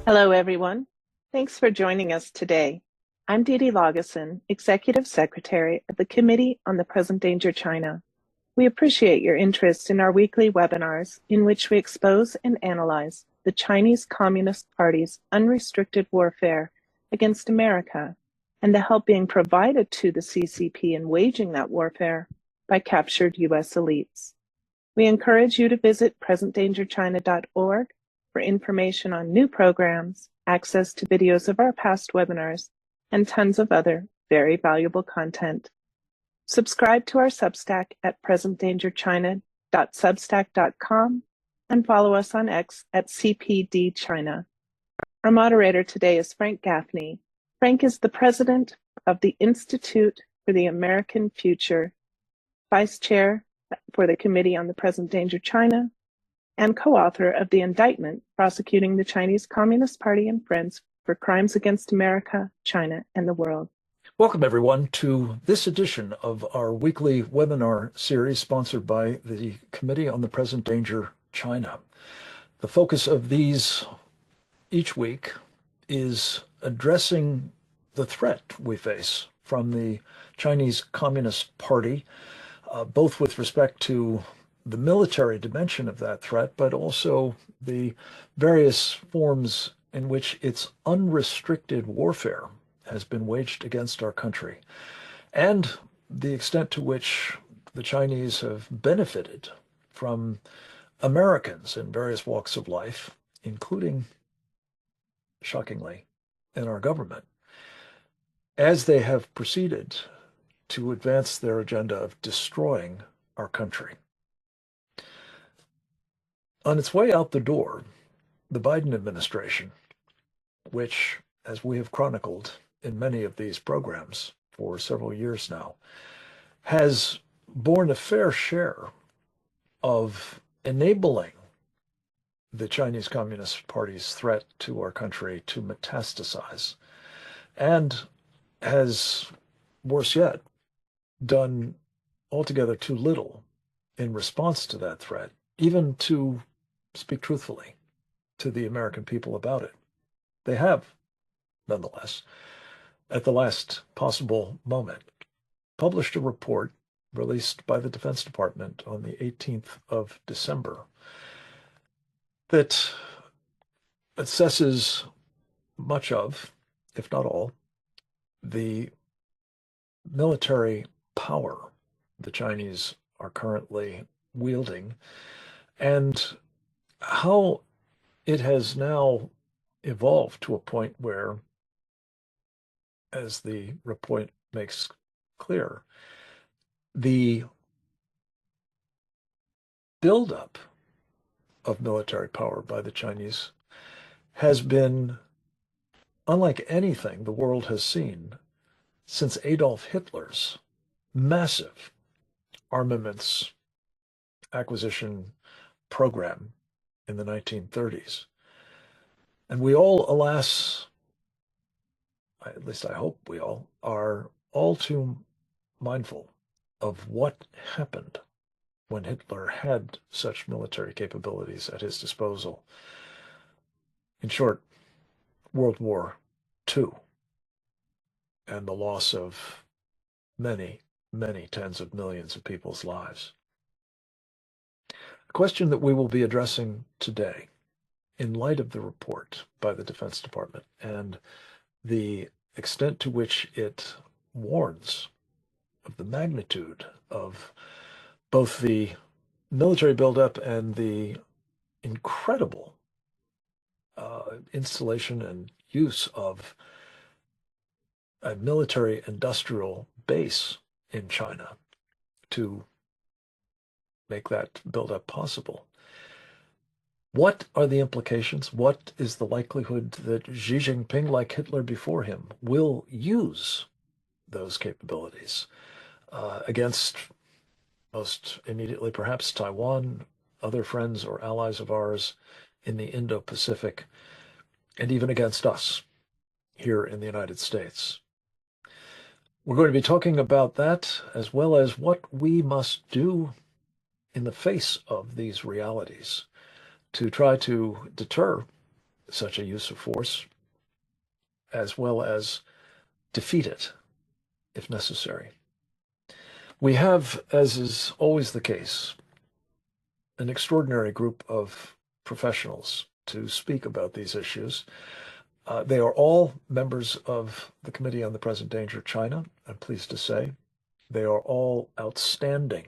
Hello, everyone. Thanks for joining us today. I'm Dee Dee Lageson, Executive Secretary of the Committee on the Present Danger China. We appreciate your interest in our weekly webinars in which we expose and analyze the Chinese Communist Party's unrestricted warfare against America and the help being provided to the CCP in waging that warfare by captured U.S. elites. We encourage you to visit presentdangerchina.org for information on new programs, access to videos of our past webinars, and tons of other very valuable content. Subscribe to our Substack at presentdangerchina.substack.com and follow us on X at CPD Our moderator today is Frank Gaffney. Frank is the president of the Institute for the American Future, vice chair for the Committee on the Present Danger China, and co-author of the indictment prosecuting the Chinese Communist Party and friends for crimes against America, China, and the world. Welcome, everyone, to this edition of our weekly webinar series sponsored by the Committee on the Present Danger China. The focus of these each week is addressing the threat we face from the Chinese Communist Party, both with respect to the military dimension of that threat, but also the various forms in which its unrestricted warfare has been waged against our country, and the extent to which the Chinese have benefited from Americans in various walks of life, including, shockingly, in our government, as they have proceeded to advance their agenda of destroying our country. On its way out the door, the Biden administration, which, as we have chronicled in many of these programs for several years now, has borne a fair share of enabling the Chinese Communist Party's threat to our country to metastasize, and has, worse yet, done altogether too little in response to that threat, even to speak truthfully to the American people about it. They have, nonetheless, at the last possible moment, published a report released by the Defense Department on the 18th of December that assesses much of, if not all, the military power the Chinese are currently wielding and how it has now evolved to a point where, as the report makes clear, the buildup of military power by the Chinese has been unlike anything the world has seen since Adolf Hitler's massive armaments acquisition program in the 1930s. And we all, alas, at least I hope we all, are all too mindful of what happened when Hitler had such military capabilities at his disposal. In short, World War II and the loss of many, many tens of millions of people's lives. A question that we will be addressing today, in light of the report by the Defense Department and the extent to which it warns of the magnitude of both the military buildup and the incredible installation and use of a military industrial base in China to make that buildup possible. What are the implications? What is the likelihood that Xi Jinping, like Hitler before him, will use those capabilities against, most immediately perhaps, Taiwan, other friends or allies of ours in the Indo-Pacific, and even against us here in the United States? We're going to be talking about that, as well as what we must do in the face of these realities to try to deter such a use of force, as well as defeat it if necessary. We have, as is always the case, an extraordinary group of professionals to speak about these issues. They are all members of the Committee on the Present Danger of China, I'm pleased to say. They are all outstanding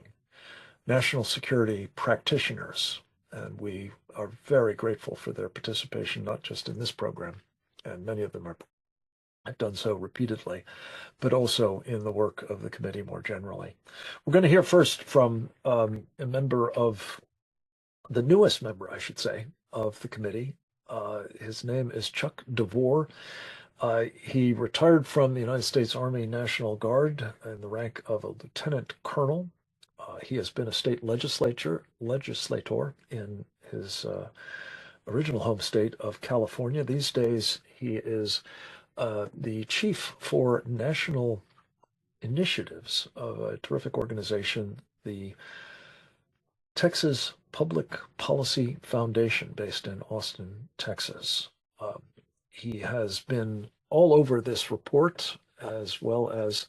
national security practitioners, and we are very grateful for their participation, not just in this program, and many of them have done so repeatedly, but also in the work of the committee more generally. We're going to hear first from a member of the newest member, I should say, of the committee. His name is Chuck DeVore. He retired from the United States Army National Guard in the rank of a lieutenant colonel. He has been a state legislator in his original home state of California. These days, he is the chief for national initiatives of a terrific organization, the Texas Public Policy Foundation, based in Austin, Texas. He has been all over this report, as well as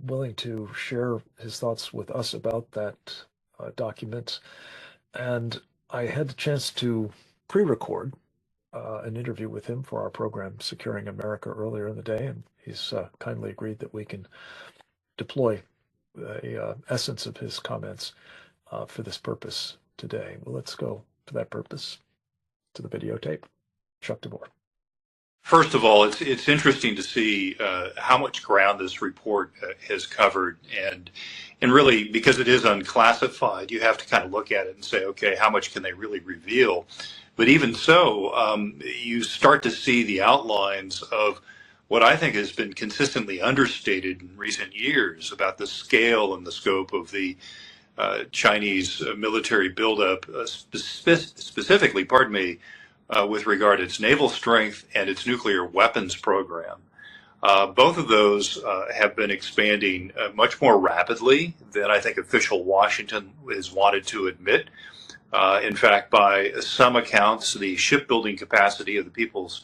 willing to share his thoughts with us about that document. And I had the chance to pre-record an interview with him for our program, Securing America, earlier in the day, and he's kindly agreed that we can deploy the essence of his comments for this purpose today. Well, let's go to that purpose, to the videotape. Chuck DeVore. First of all, it's interesting to see how much ground this report has covered, and really, because it is unclassified, you have to kind of look at it and say, okay, how much can they really reveal? But even so, you start to see the outlines of what I think has been consistently understated in recent years about the scale and the scope of the Chinese military buildup, specifically, with regard to its naval strength and its nuclear weapons program. Both of those have been expanding much more rapidly than I think official Washington has wanted to admit. In fact, by some accounts, the shipbuilding capacity of the People's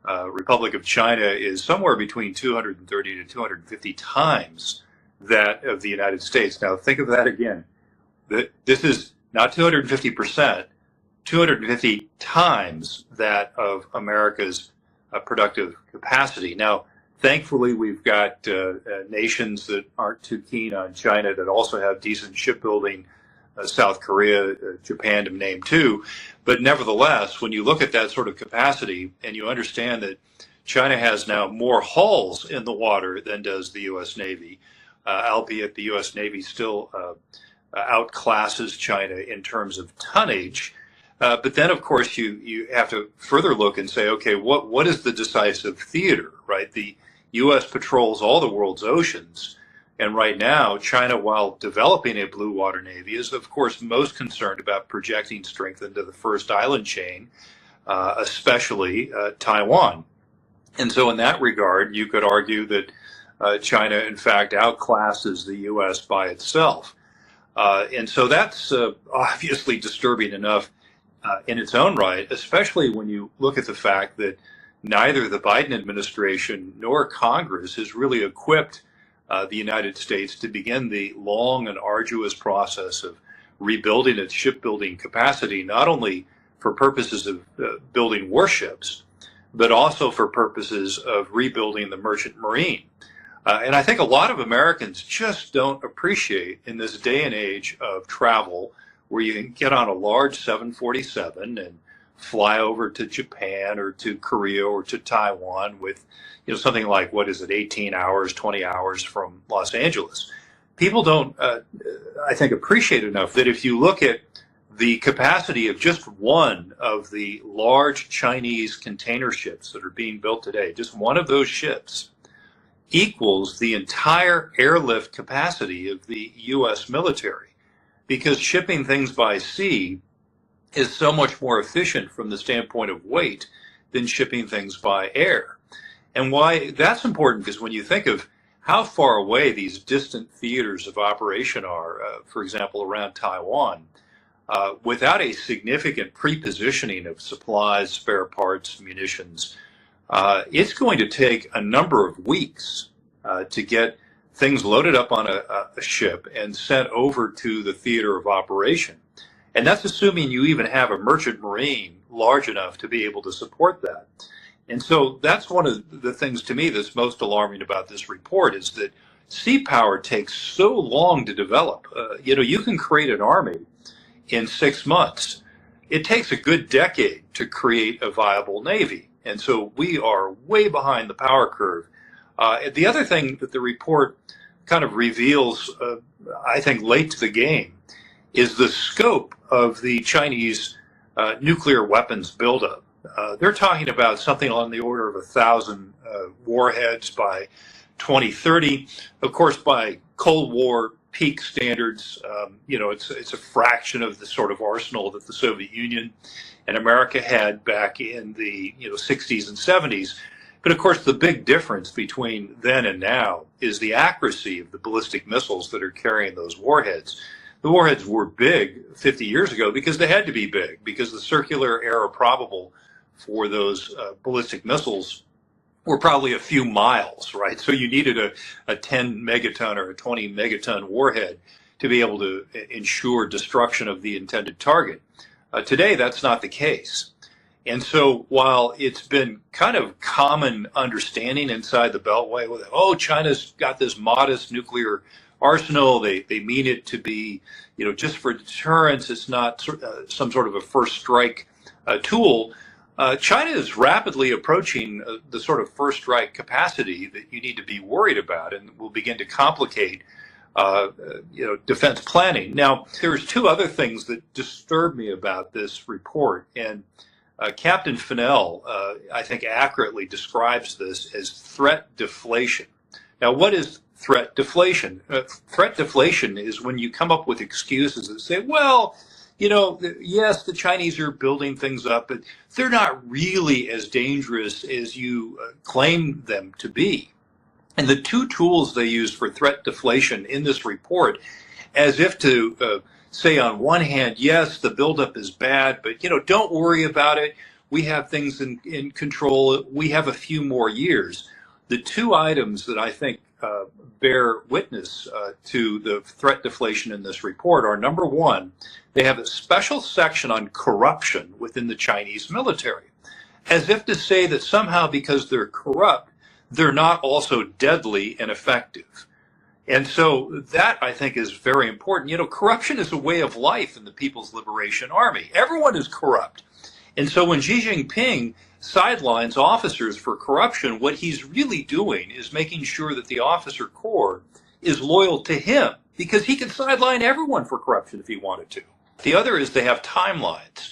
Republic of China is somewhere between 230 to 250 times that of the United States. Now, think of that again. This is not 250%, 250 times that of America's productive capacity. Now, thankfully, we've got nations that aren't too keen on China that also have decent shipbuilding, South Korea, Japan to name two. But nevertheless, when you look at that sort of capacity and you understand that China has now more hulls in the water than does the U.S. Navy, albeit the U.S. Navy still outclasses China in terms of tonnage. But then, of course, you have to further look and say, okay, what is the decisive theater, right? The U.S. patrols all the world's oceans. And right now, China, while developing a blue water navy, is, of course, most concerned about projecting strength into the first island chain, especially Taiwan. And so in that regard, you could argue that China, in fact, outclasses the U.S. by itself. And so that's obviously disturbing enough in its own right, especially when you look at the fact that neither the Biden administration nor Congress has really equipped the United States to begin the long and arduous process of rebuilding its shipbuilding capacity, not only for purposes of building warships, but also for purposes of rebuilding the merchant marine. And I think a lot of Americans just don't appreciate in this day and age of travel where you can get on a large 747 and fly over to Japan or to Korea or to Taiwan with, something like, 18 hours, 20 hours from Los Angeles. People don't, I think, appreciate enough that if you look at the capacity of just one of the large Chinese container ships that are being built today, just one of those ships, equals the entire airlift capacity of the U.S. military, because shipping things by sea is so much more efficient from the standpoint of weight than shipping things by air. And why that's important, because when you think of how far away these distant theaters of operation are, for example, around Taiwan, without a significant pre-positioning of supplies, spare parts, munitions, it's going to take a number of weeks to get things loaded up on a ship and sent over to the theater of operation. And that's assuming you even have a merchant marine large enough to be able to support that. And so that's one of the things to me that's most alarming about this report is that sea power takes so long to develop. You can create an army in 6 months. It takes a good decade to create a viable navy. And so we are way behind the power curve. The other thing that the report kind of reveals, I think, late to the game, is the scope of the Chinese nuclear weapons buildup. They're talking about something on the order of 1,000 warheads by 2030. Of course, by Cold War peak standards, it's a fraction of the sort of arsenal that the Soviet Union and America had back in the 60s and 70s. But of course, the big difference between then and now is the accuracy of the ballistic missiles that are carrying those warheads. The warheads were big 50 years ago because they had to be big, because the circular error probable for those ballistic missiles were probably a few miles, right? So you needed a 10 megaton or a 20 megaton warhead to be able to ensure destruction of the intended target. Today, that's not the case. And so while it's been kind of common understanding inside the Beltway, China's got this modest nuclear arsenal, they mean it to be, just for deterrence, it's not some sort of a first strike tool. China is rapidly approaching the sort of first strike capacity that you need to be worried about, and will begin to complicate defense planning. Now, there's two other things that disturb me about this report, and Captain Fennell, I think, accurately describes this as threat deflation. Now, what is threat deflation? Threat deflation is when you come up with excuses that say, yes, the Chinese are building things up, but they're not really as dangerous as you claim them to be. And the two tools they use for threat deflation in this report, as if to say on one hand, yes, the buildup is bad, but don't worry about it. We have things in control. We have a few more years. The two items that I think bear witness to the threat deflation in this report are, number one, they have a special section on corruption within the Chinese military, as if to say that somehow because they're corrupt, they're not also deadly and effective. And so that, I think, is very important. Corruption is a way of life in the People's Liberation Army. Everyone is corrupt. And so when Xi Jinping sidelines officers for corruption, what he's really doing is making sure that the officer corps is loyal to him, because he can sideline everyone for corruption if he wanted to. The other is they have timelines,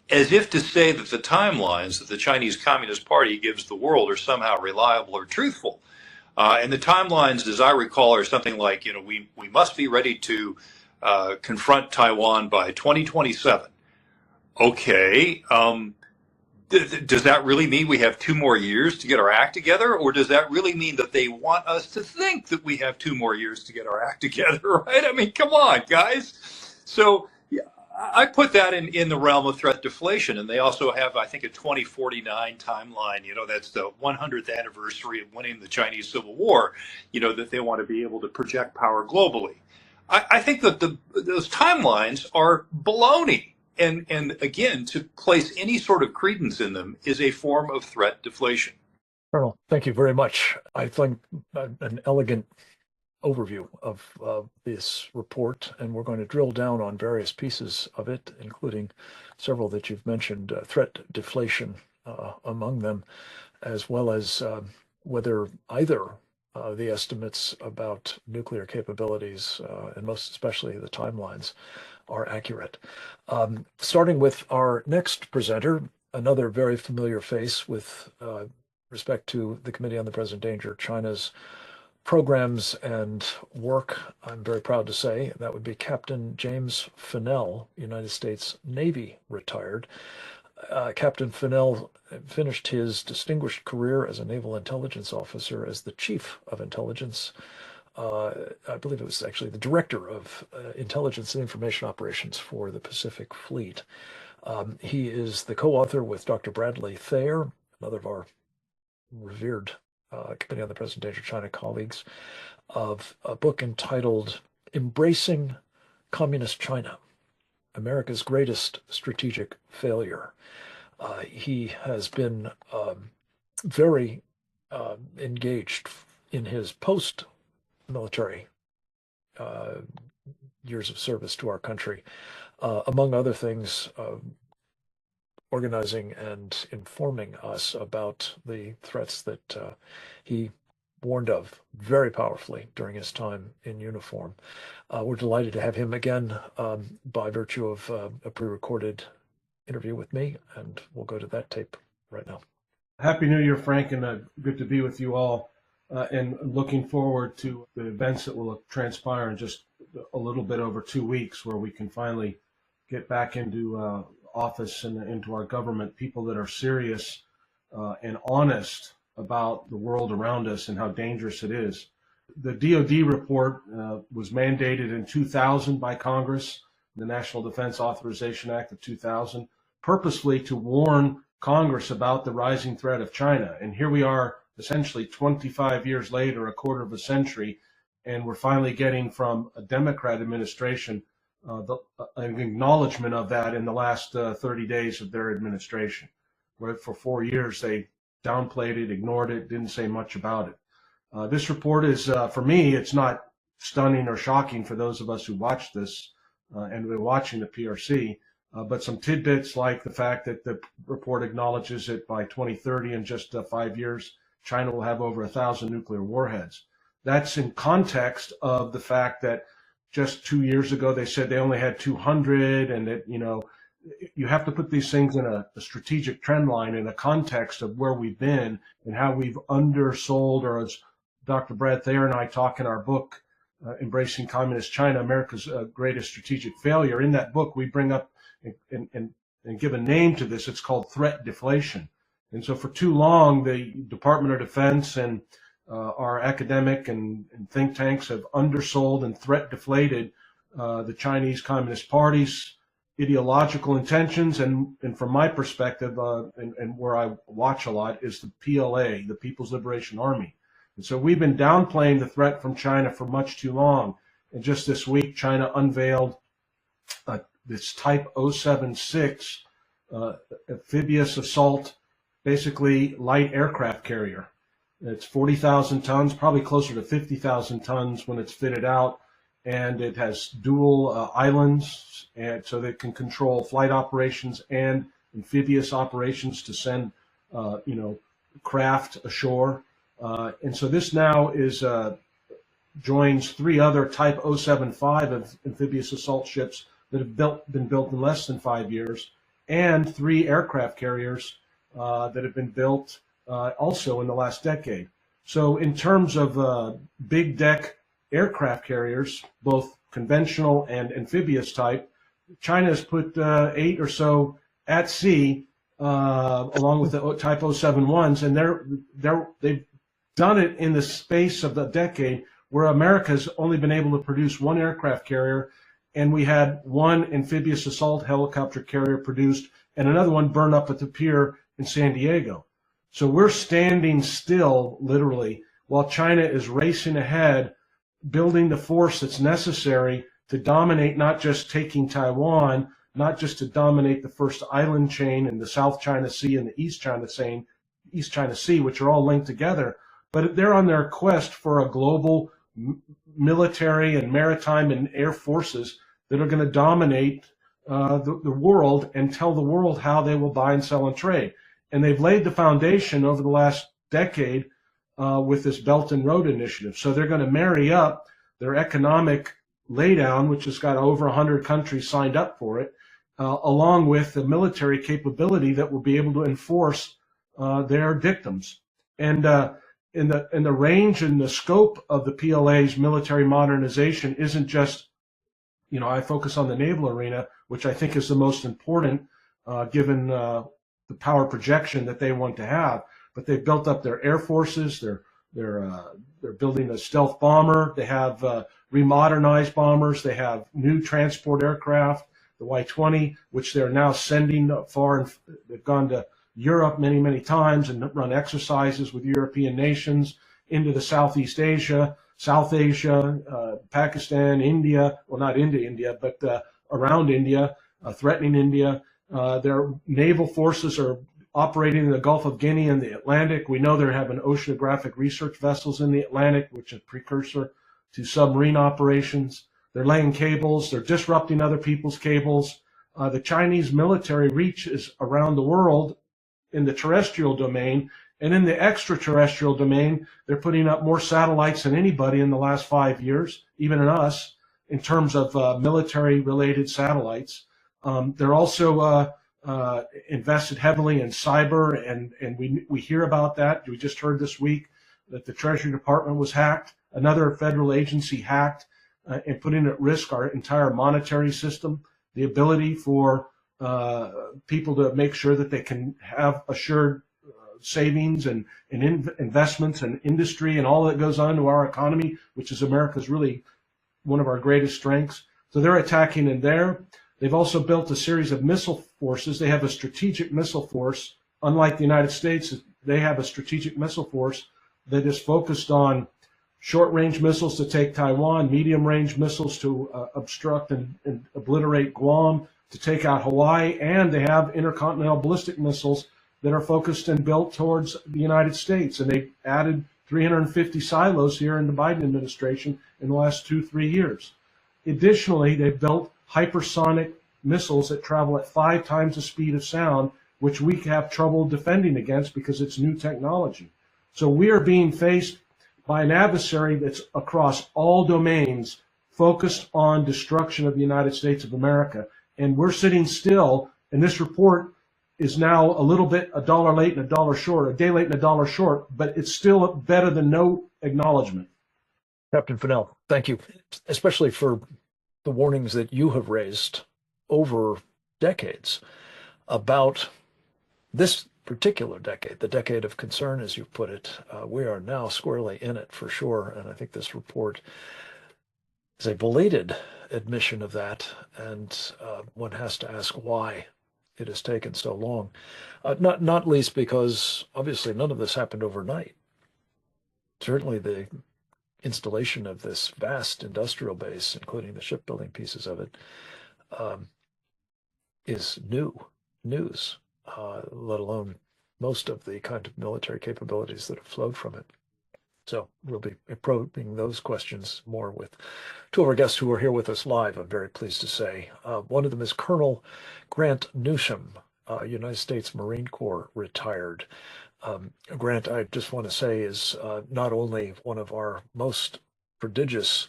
as if to say that the timelines that the Chinese Communist Party gives the world are somehow reliable or truthful. And the timelines, as I recall, are something like, we must be ready to confront Taiwan by 2027. Okay. Does that really mean we have 2 more years to get our act together? Or does that really mean that they want us to think that we have 2 more years to get our act together, right? I mean, come on, guys. So I put that in the realm of threat deflation. And they also have, I think, a 2049 timeline. That's the 100th anniversary of winning the Chinese Civil War, that they want to be able to project power globally. I think that those timelines are baloney. And again, to place any sort of credence in them is a form of threat deflation. Colonel, thank you very much. I think an elegant overview of this report, and we're going to drill down on various pieces of it, including several that you've mentioned, threat deflation among them, as well as whether either the estimates about nuclear capabilities, and most especially the timelines, are accurate. Starting with our next presenter, another very familiar face with respect to the Committee on the Present Danger, China's programs and work, I'm very proud to say, that would be Captain James Fennell, United States Navy retired. Captain Fennell finished his distinguished career as a naval intelligence officer as the Chief of Intelligence I believe it was actually the director of intelligence and information operations for the Pacific Fleet. He is the co-author with Dr. Bradley Thayer, another of our revered Committee on the Present Danger China colleagues, of a book entitled Embracing Communist China, America's Greatest Strategic Failure. He has been very engaged in his post-military years of service to our country, among other things, organizing and informing us about the threats that he warned of very powerfully during his time in uniform. We're delighted to have him again by virtue of a pre-recorded interview with me, and we'll go to that tape right now. Happy New Year, Frank, and good to be with you all, and looking forward to the events that will transpire in just a little bit over 2 weeks, where we can finally get back into office and into our government, people that are serious and honest about the world around us and how dangerous it is. The DoD report was mandated in 2000 by Congress, the National Defense Authorization Act of 2000, purposely to warn Congress about the rising threat of China. And here we are, essentially 25 years later, a quarter of a century, and we're finally getting from a Democrat administration an acknowledgement of that in the last 30 days of their administration, where for 4 years they downplayed it, ignored it, didn't say much about it. This report is, for me, it's not stunning or shocking for those of us who watch this and been watching the PRC, but some tidbits like the fact that the report acknowledges that by 2030, in just 5 years, China will have over 1,000 nuclear warheads. That's in context of the fact that just 2 years ago they said they only had 200, and that, you know, you have to put these things in a strategic trend line in a context of where we've been and how we've undersold, or as Dr. Brad Thayer and I talk in our book, Embracing Communist China, America's Greatest Strategic Failure. In that book, we bring up and give a name to this. It's called threat deflation. And so for too long, the Department of Defense and our academic and think tanks have undersold and threat deflated the Chinese Communist Party's ideological intentions, and from my perspective, and where I watch a lot, is the PLA, the People's Liberation Army. And so we've been downplaying the threat from China for much too long. And just this week, China unveiled this Type 076 amphibious assault, basically light aircraft carrier. It's 40,000 tons, probably closer to 50,000 tons when it's fitted out. And it has dual islands, and so they can control flight operations and amphibious operations to send, craft ashore. And so this now is joins 3 other Type 075 of amphibious assault ships that have been built in less than 5 years, and 3 aircraft carriers that have been built also in the last decade. So in terms of big deck aircraft carriers, both conventional and amphibious type, China has put 8 or so at sea, along with the Type 071s, and they've done it in the space of the decade where America's only been able to produce 1 aircraft carrier, and we had 1 amphibious assault helicopter carrier produced and another one burned up at the pier in San Diego. So we're standing still, literally, while China is racing ahead, building the force that's necessary to dominate, not just taking Taiwan, not just to dominate the first island chain in the South China Sea and the East China Sea, which are all linked together, but they're on their quest for a global military and maritime and air forces that are going to dominate the world and tell the world how they will buy and sell and trade. And they've laid the foundation over the last decade with this Belt and Road Initiative. So they're going to marry up their economic laydown, which has got over 100 countries signed up for it, along with the military capability that will be able to enforce their dictums. And in the range and the scope of the PLA's military modernization isn't just, I focus on the naval arena, which I think is the most important, given the power projection that they want to have. But they've built up their air forces, their They're building a stealth bomber. They have remodernized bombers. They have new transport aircraft, the Y-20, which they're now sending far. And they've gone to Europe many, many times and run exercises with European nations into the Southeast Asia, South Asia, Pakistan, India. Well, not into India, but around India, threatening India. Their naval forces are operating in the Gulf of Guinea and the Atlantic. We know they're having oceanographic research vessels in the Atlantic, which is a precursor to submarine operations. They're laying cables. They're disrupting other people's cables. The Chinese military reach is around the world in the terrestrial domain, and in the extraterrestrial domain, they're putting up more satellites than anybody in the last 5 years, even in us, in terms of military-related satellites. They're also invested heavily in cyber, and we hear about that. We just heard this week that the Treasury Department was hacked, another federal agency hacked, and putting at risk our entire monetary system, the ability for people to make sure that they can have assured savings and investments and industry and all that goes on to our economy, which is America's really one of our greatest strengths. So they're attacking in there. They've also built a series of missile forces. They have a strategic missile force. Unlike the United States, they have a strategic missile force that is focused on short-range missiles to take Taiwan, medium-range missiles to obstruct and obliterate Guam, to take out Hawaii, and they have intercontinental ballistic missiles that are focused and built towards the United States. And they've added 350 silos here in the Biden administration in the last 2-3 years. Additionally, they've built hypersonic missiles that travel at 5 times the speed of sound, which we have trouble defending against because it's new technology. So we are being faced by an adversary that's across all domains focused on destruction of the United States of America. And we're sitting still, and this report is now a little bit a dollar late and a dollar short, a day late and a dollar short, but it's still better than no acknowledgement. Captain Fennell, thank you, especially for the warnings that you have raised over decades about this particular decade, the decade of concern, as you put it. We are now squarely in it for sure, and I think this report is a belated admission of that, and one has to ask why it has taken so long. Not least because obviously none of this happened overnight. Certainly the installation of this vast industrial base, including the shipbuilding pieces of it, is news, let alone most of the kind of military capabilities that have flowed from it. So we'll be probing those questions more with two of our guests who are here with us live, I'm very pleased to say. One of them is Colonel Grant Newsham, United States Marine Corps retired. Grant, I just want to say, is not only one of our most prodigious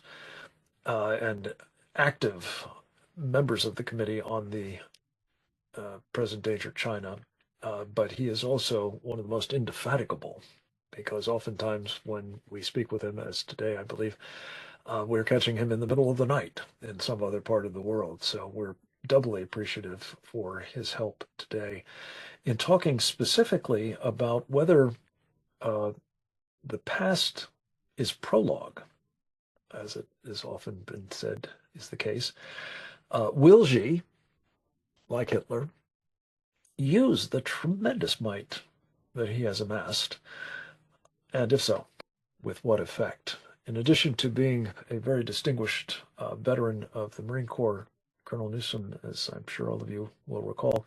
and active members of the Committee on the Present Danger China, but he is also one of the most indefatigable, because oftentimes when we speak with him, as today I believe, we're catching him in the middle of the night in some other part of the world. So we're doubly appreciative for his help today in talking specifically about whether the past is prologue, as it has often been said is the case. Will Xi, like Hitler, use the tremendous might that he has amassed? And if so, with what effect? In addition to being a very distinguished veteran of the Marine Corps, Colonel Newsham, as I'm sure all of you will recall,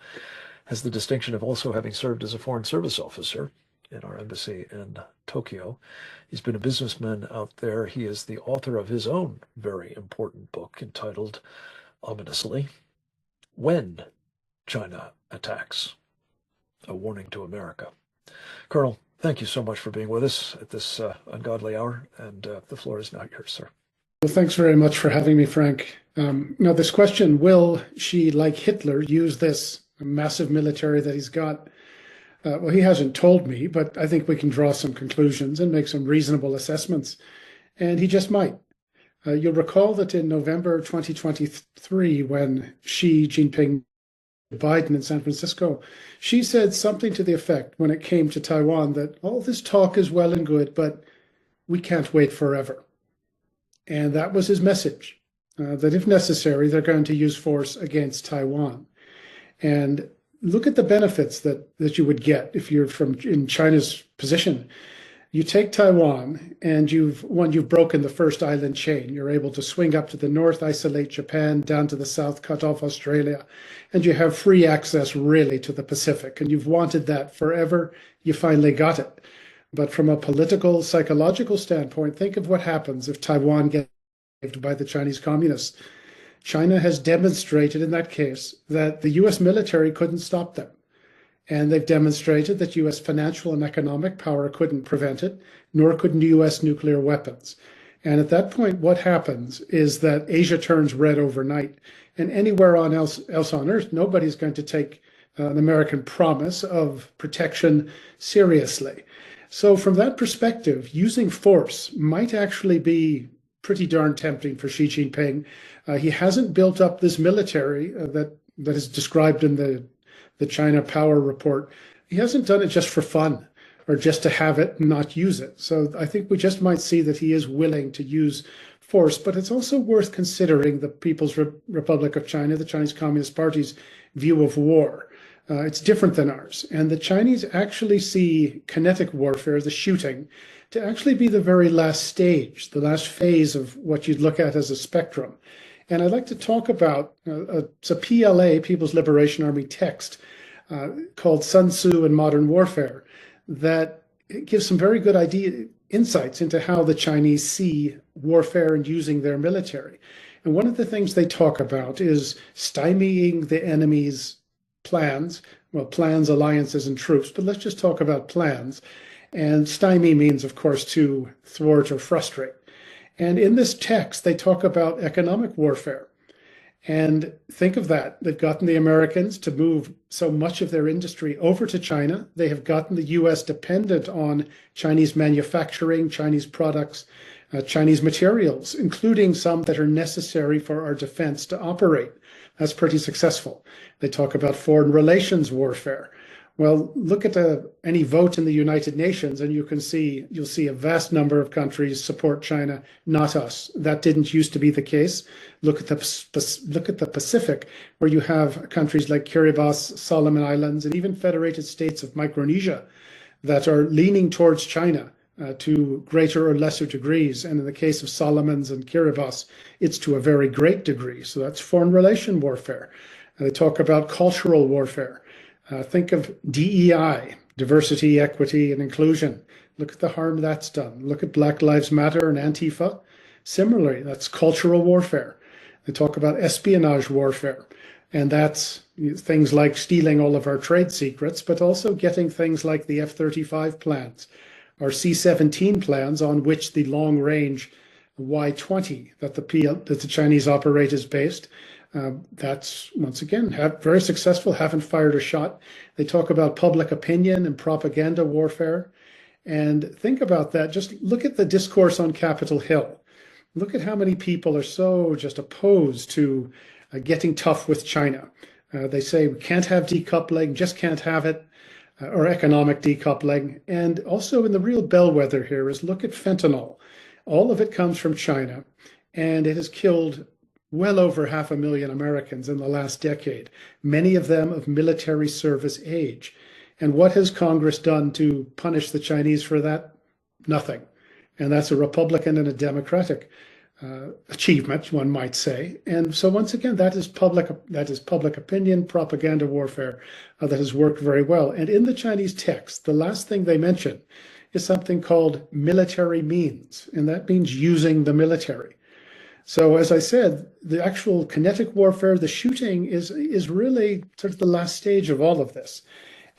has the distinction of also having served as a Foreign Service officer in our embassy in Tokyo. He's been a businessman out there. He is the author of his own very important book entitled, ominously, When China Attacks, a Warning to America. Colonel, thank you so much for being with us at this ungodly hour, and the floor is now yours, sir. Well, thanks very much for having me, Frank. Now, this question, will Xi, like Hitler, use this massive military that he's got? Well, he hasn't told me, but I think we can draw some conclusions and make some reasonable assessments, and he just might. You'll recall that in November 2023, when Xi Jinping Biden in San Francisco, she said something to the effect when it came to Taiwan that all this talk is well and good, but we can't wait forever. And that was his message, that if necessary, they're going to use force against Taiwan. And look at the benefits that you would get if you're in China's position. You take Taiwan and you've broken the first island chain. You're able to swing up to the north, isolate Japan, down to the south, cut off Australia, and you have free access really to the Pacific. And you've wanted that forever. You finally got it. But from a political, psychological standpoint, think of what happens if Taiwan gets saved by the Chinese communists. China has demonstrated in that case that the US military couldn't stop them. And they've demonstrated that US financial and economic power couldn't prevent it, nor could US nuclear weapons. And at that point, what happens is that Asia turns red overnight. And anywhere else on Earth, nobody's going to take an American promise of protection seriously. So from that perspective, using force might actually be pretty darn tempting for Xi Jinping. He hasn't built up this military that is described in the China Power Report. He hasn't done it just for fun or just to have it and not use it. So I think we just might see that he is willing to use force, but it's also worth considering the People's Republic of China, the Chinese Communist Party's view of war. It's different than ours. And the Chinese actually see kinetic warfare, the shooting, to actually be the very last stage, the last phase of what you'd look at as a spectrum. And I'd like to talk about it's a PLA, People's Liberation Army text, called Sun Tzu and Modern Warfare, that gives some very good insights into how the Chinese see warfare and using their military. And one of the things they talk about is stymieing the enemy's plans, alliances, and troops, but let's just talk about plans. And stymie means, of course, to thwart or frustrate. And in this text, they talk about economic warfare. And think of that. They've gotten the Americans to move so much of their industry over to China. They have gotten the US dependent on Chinese manufacturing, Chinese products, Chinese materials, including some that are necessary for our defense to operate. That's pretty successful. They talk about foreign relations warfare. Well, look at any vote in the United Nations, and you'll see a vast number of countries support China, not us. That didn't used to be the case. Look at the Pacific, where you have countries like Kiribati, Solomon Islands, and even federated states of Micronesia that are leaning towards China to greater or lesser degrees. And in the case of Solomons and Kiribati, it's to a very great degree. So that's foreign relation warfare. They talk about cultural warfare. Think of DEI, diversity, equity, and inclusion. Look at the harm that's done. Look at Black Lives Matter and Antifa. Similarly, that's cultural warfare. They talk about espionage warfare, and that's things like stealing all of our trade secrets, but also getting things like the F-35 plans or C-17 plans on which the long-range Y-20 that the Chinese operate is based. That's, once again, very successful, haven't fired a shot. They talk about public opinion and propaganda warfare. And think about that. Just look at the discourse on Capitol Hill. Look at how many people are so just opposed to getting tough with China. They say we can't have decoupling, just can't have it, or economic decoupling. And also in the real bellwether here is look at fentanyl. All of it comes from China, and it has killed well over 500,000 Americans in the last decade, many of them of military service age. And what has Congress done to punish the Chinese for that? Nothing. And that's a Republican and a Democratic achievement, one might say. And so once again, that is public opinion, propaganda warfare that has worked very well. And in the Chinese text, the last thing they mention is something called military means, and that means using the military. So as I said, the actual kinetic warfare, the shooting is really sort of the last stage of all of this.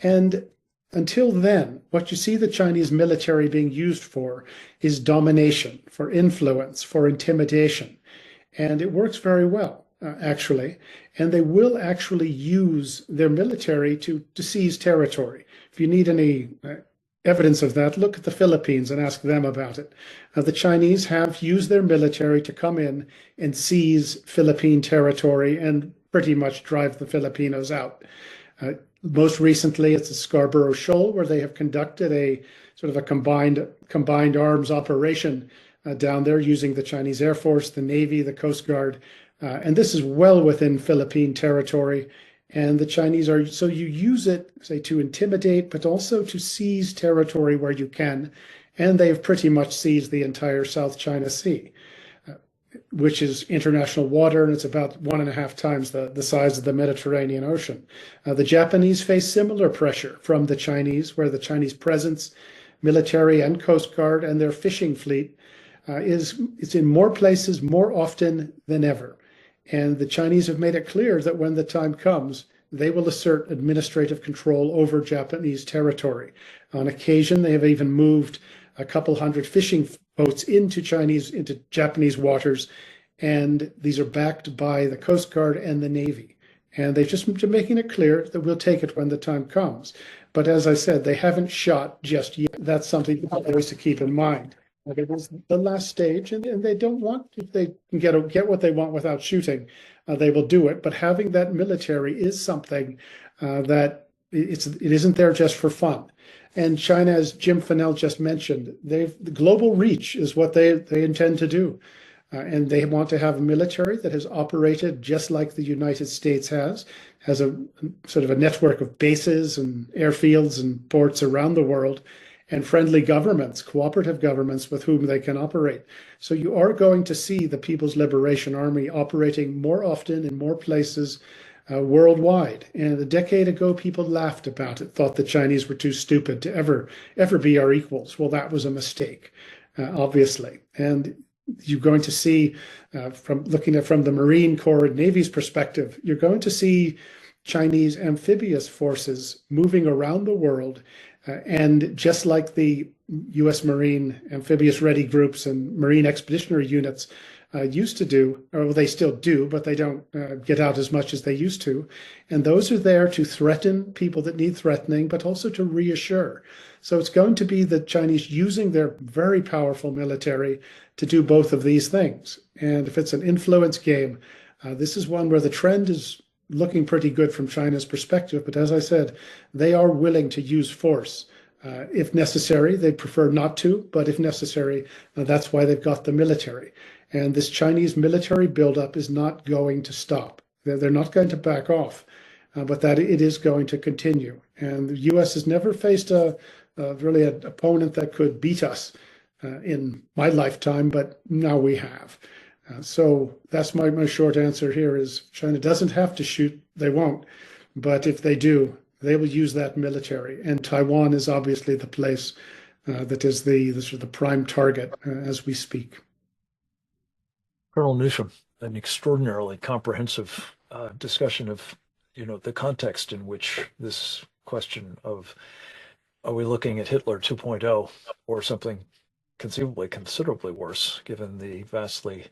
And until then, what you see the Chinese military being used for is domination, for influence, for intimidation. And it works very well, actually. And they will actually use their military to seize territory. If you need any evidence of that, look at the Philippines and ask them about it. The Chinese have used their military to come in and seize Philippine territory and pretty much drive the Filipinos out. Most recently, it's the Scarborough Shoal, where they have conducted a sort of a combined arms operation down there using the Chinese Air Force, the Navy, the Coast Guard. And this is well within Philippine territory. And the Chinese are, so you use it, say, to intimidate, but also to seize territory where you can. And they've pretty much seized the entire South China Sea, which is international water, and it's about 1.5 times the size of the Mediterranean Ocean. The Japanese face similar pressure from the Chinese, where the Chinese presence, military and Coast Guard, and their fishing fleet it's in more places more often than ever. And the Chinese have made it clear that when the time comes, they will assert administrative control over Japanese territory. On occasion, they have even moved a couple hundred fishing boats into Japanese waters, and these are backed by the Coast Guard and the Navy. And they've just been making it clear that we'll take it when the time comes. But as I said, they haven't shot just yet. That's something always to keep in mind. It is the last stage, and they don't want, if they can get what they want without shooting, they will do it. But having that military is something that it isn't there just for fun. And China, as Jim Fennell just mentioned, the global reach is what they intend to do. And they want to have a military that has operated just like the United States has a sort of a network of bases and airfields and ports around the world, and friendly governments, cooperative governments with whom they can operate. So you are going to see the People's Liberation Army operating more often in more places worldwide. And a decade ago, people laughed about it, thought the Chinese were too stupid to ever be our equals. Well, that was a mistake, obviously. And you're going to see, from looking at from the Marine Corps and Navy's perspective, you're going to see Chinese amphibious forces moving around the world. And just like the U.S. Marine amphibious ready groups and Marine expeditionary units used to do, or they still do, but they don't get out as much as they used to. And those are there to threaten people that need threatening, but also to reassure. So it's going to be the Chinese using their very powerful military to do both of these things. And if it's an influence game, this is one where the trend is looking pretty good from China's perspective. But as I said, they are willing to use force. If necessary, they prefer not to, but if necessary, that's why they've got the military. And this Chinese military buildup is not going to stop. They're not going to back off, but that it is going to continue. And the U.S. has never faced really an opponent that could beat us in my lifetime, but now we have. So that's my short answer here is China doesn't have to shoot, they won't. But if they do, they will use that military. And Taiwan is obviously the place that is the sort of the prime target as we speak. Colonel Newsham, an extraordinarily comprehensive discussion of, the context in which this question of are we looking at Hitler 2.0 or something conceivably considerably worse, given the vastly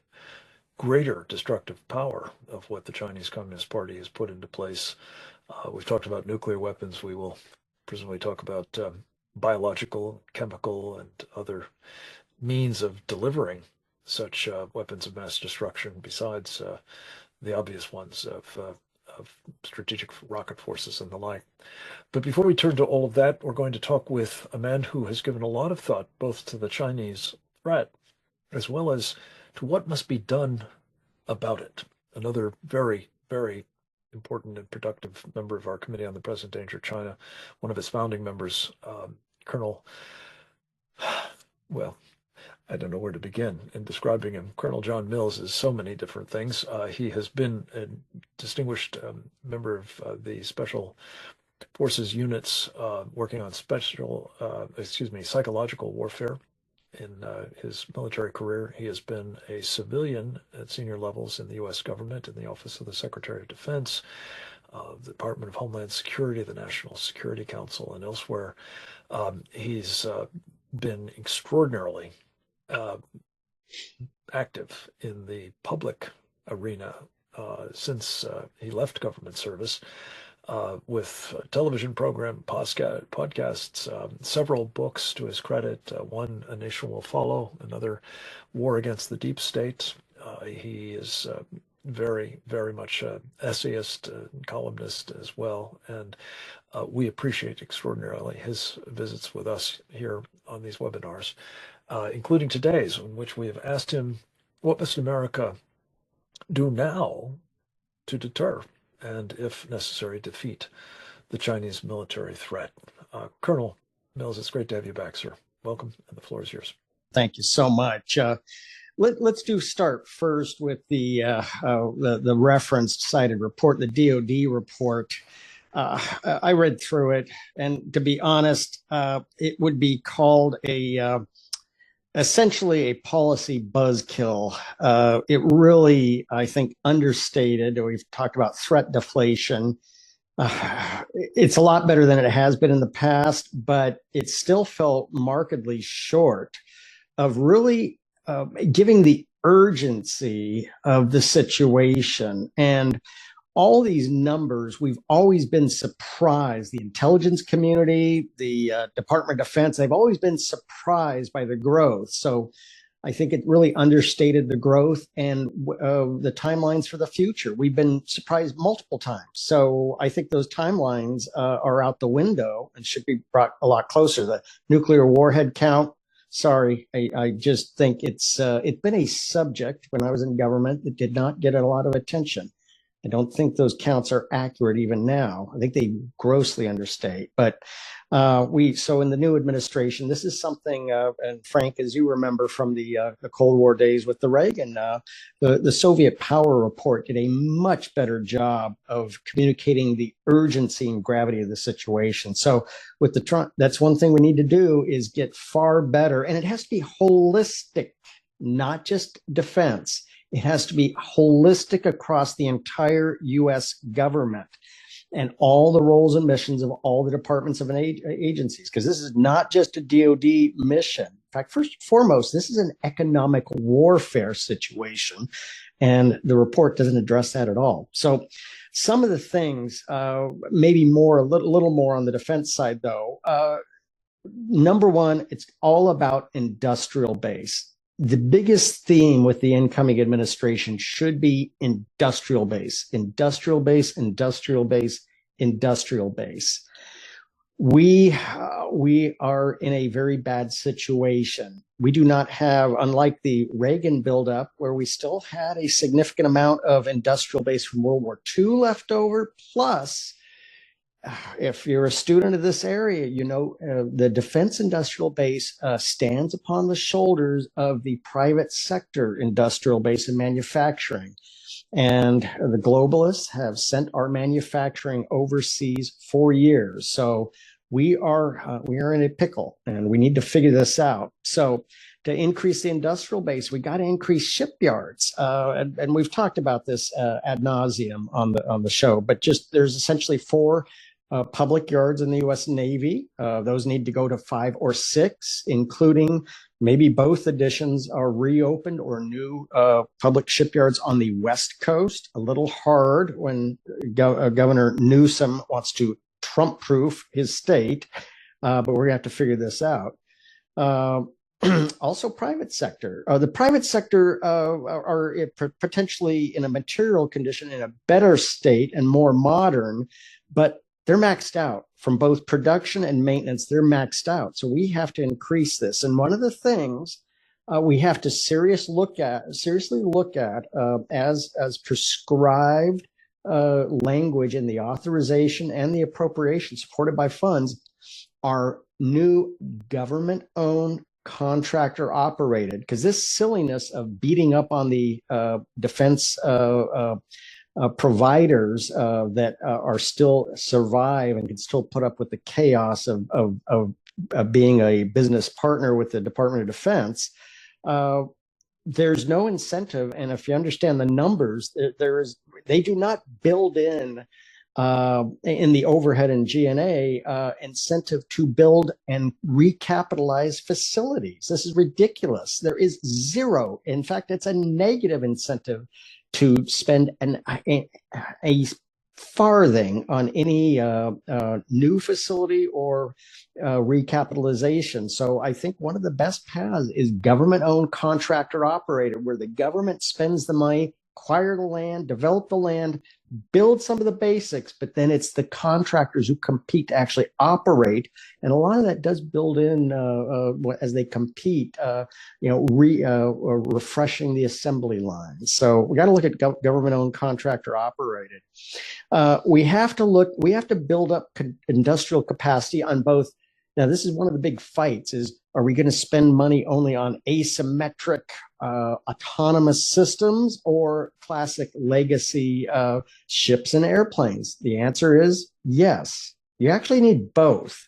greater destructive power of what the Chinese Communist Party has put into place. We've talked about nuclear weapons. We will presumably talk about biological, chemical, and other means of delivering such weapons of mass destruction, besides the obvious ones of strategic rocket forces and the like. But before we turn to all of that, we're going to talk with a man who has given a lot of thought both to the Chinese threat as well as to what must be done about it. Another very, very important and productive member of our Committee on the Present Danger of China, one of its founding members, Colonel, well, I don't know where to begin in describing him. Colonel John Mills is so many different things. He has been a distinguished member of the Special Forces units working on psychological warfare in his military career. He has been a civilian at senior levels in the U.S. government, in the Office of the Secretary of Defense, the Department of Homeland Security, the National Security Council, and elsewhere. He's been extraordinarily active in the public arena since he left government service, with a television program, podcasts, several books to his credit. One, A Nation Will Follow, another, War Against the Deep State. He is very, very much essayist and columnist as well. And we appreciate extraordinarily his visits with us here on these webinars, including today's, in which we have asked him, what must America do now to deter and, if necessary, defeat the Chinese military threat? Colonel Mills, it's great to have you back, sir. Welcome, and the floor is yours. Thank you so much. Let's start first with the referenced cited report, the DoD report. I read through it, and to be honest, it would be called essentially a policy buzzkill. It really, I think, understated. We've talked about threat deflation. It's a lot better than it has been in the past, but it still felt markedly short of really giving the urgency of the situation. And all these numbers, we've always been surprised. The intelligence community, the Department of Defense, they've always been surprised by the growth. So I think it really understated the growth and the timelines for the future. We've been surprised multiple times. So I think those timelines are out the window and should be brought a lot closer. The nuclear warhead count, sorry, I just think it's been a subject when I was in government that did not get a lot of attention. I don't think those counts are accurate even now. I think they grossly understate. But so in the new administration, this is something, and Frank, as you remember from the Cold War days with the Reagan, the Soviet Power Report did a much better job of communicating the urgency and gravity of the situation. So with the Trump, that's one thing we need to do is get far better. And it has to be holistic, not just defense. It has to be holistic across the entire U.S. government and all the roles and missions of all the departments of agencies, because this is not just a DoD mission. In fact, first and foremost, this is an economic warfare situation, and the report doesn't address that at all. So some of the things, maybe more, a little more on the defense side, though. Number one, it's all about industrial base. The biggest theme with the incoming administration should be industrial base, industrial base, industrial base, industrial base. We are in a very bad situation. We do not have, unlike the Reagan buildup, where we still had a significant amount of industrial base from World War II left over, plus if you're a student of this area, you know the defense industrial base stands upon the shoulders of the private sector industrial base and manufacturing. And the globalists have sent our manufacturing overseas for years. So we are in a pickle, and we need to figure this out. So to increase the industrial base, we got to increase shipyards, and we've talked about this ad nauseum on the show. But just there's essentially 4 public yards in the U.S. Navy. Those need to go to 5 or 6, including maybe both additions are reopened or new public shipyards on the West Coast. A little hard when Governor Newsom wants to Trump-proof his state, but we're going to have to figure this out. Also, private sector. The private sector are potentially in a material condition in a better state and more modern, but they're maxed out from both production and maintenance. They're maxed out. So we have to increase this. And one of the things we have to seriously look at as prescribed language in the authorization and the appropriation supported by funds are new government-owned contractor operated, because this silliness of beating up on the defense providers that are still survive and can still put up with the chaos of being a business partner with the Department of Defense, there's no incentive. And if you understand the numbers, they do not build in the overhead and G&A incentive to build and recapitalize facilities. This is ridiculous. There is zero. In fact, it's a negative incentive to spend a farthing on any new facility or recapitalization. So I think one of the best paths is government-owned contractor operated, where the government spends the money acquire the land, develop the land, build some of the basics, but then it's the contractors who compete to actually operate. And a lot of that does build in as they compete, refreshing the assembly lines. So we got to look at government-owned, contractor operated. We have to build up industrial capacity on both. Now, this is one of the big fights is, are we going to spend money only on asymmetric autonomous systems or classic legacy ships and airplanes? The answer is yes. You actually need both.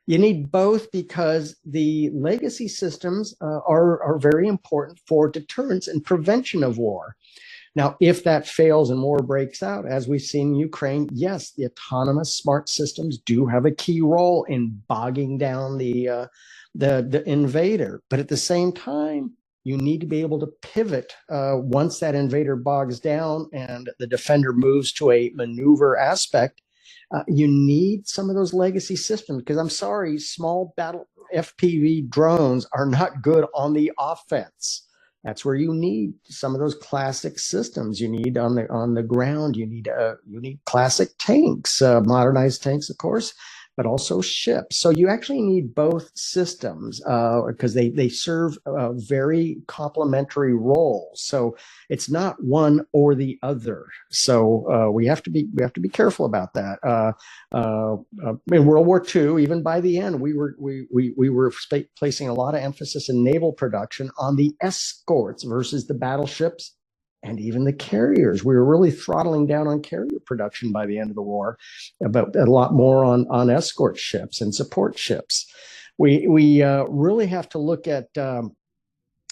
You need both because the legacy systems are very important for deterrence and prevention of war. Now, if that fails and war breaks out, as we've seen in Ukraine, yes, the autonomous smart systems do have a key role in bogging down the invader. But at the same time, you need to be able to pivot once that invader bogs down and the defender moves to a maneuver aspect. You need some of those legacy systems because I'm sorry, small battle FPV drones are not good on the offense. That's where you need some of those classic systems. You need on the ground. You need classic tanks, modernized tanks, of course, but also ships. So you actually need both systems because they serve very complementary roles. So it's not one or the other. So we have to be careful about that. In World War II, even by the end, we were placing a lot of emphasis in naval production on the escorts versus the battleships and even the carriers. We were really throttling down on carrier production by the end of the war, but a lot more on escort ships and support ships. We really have to look at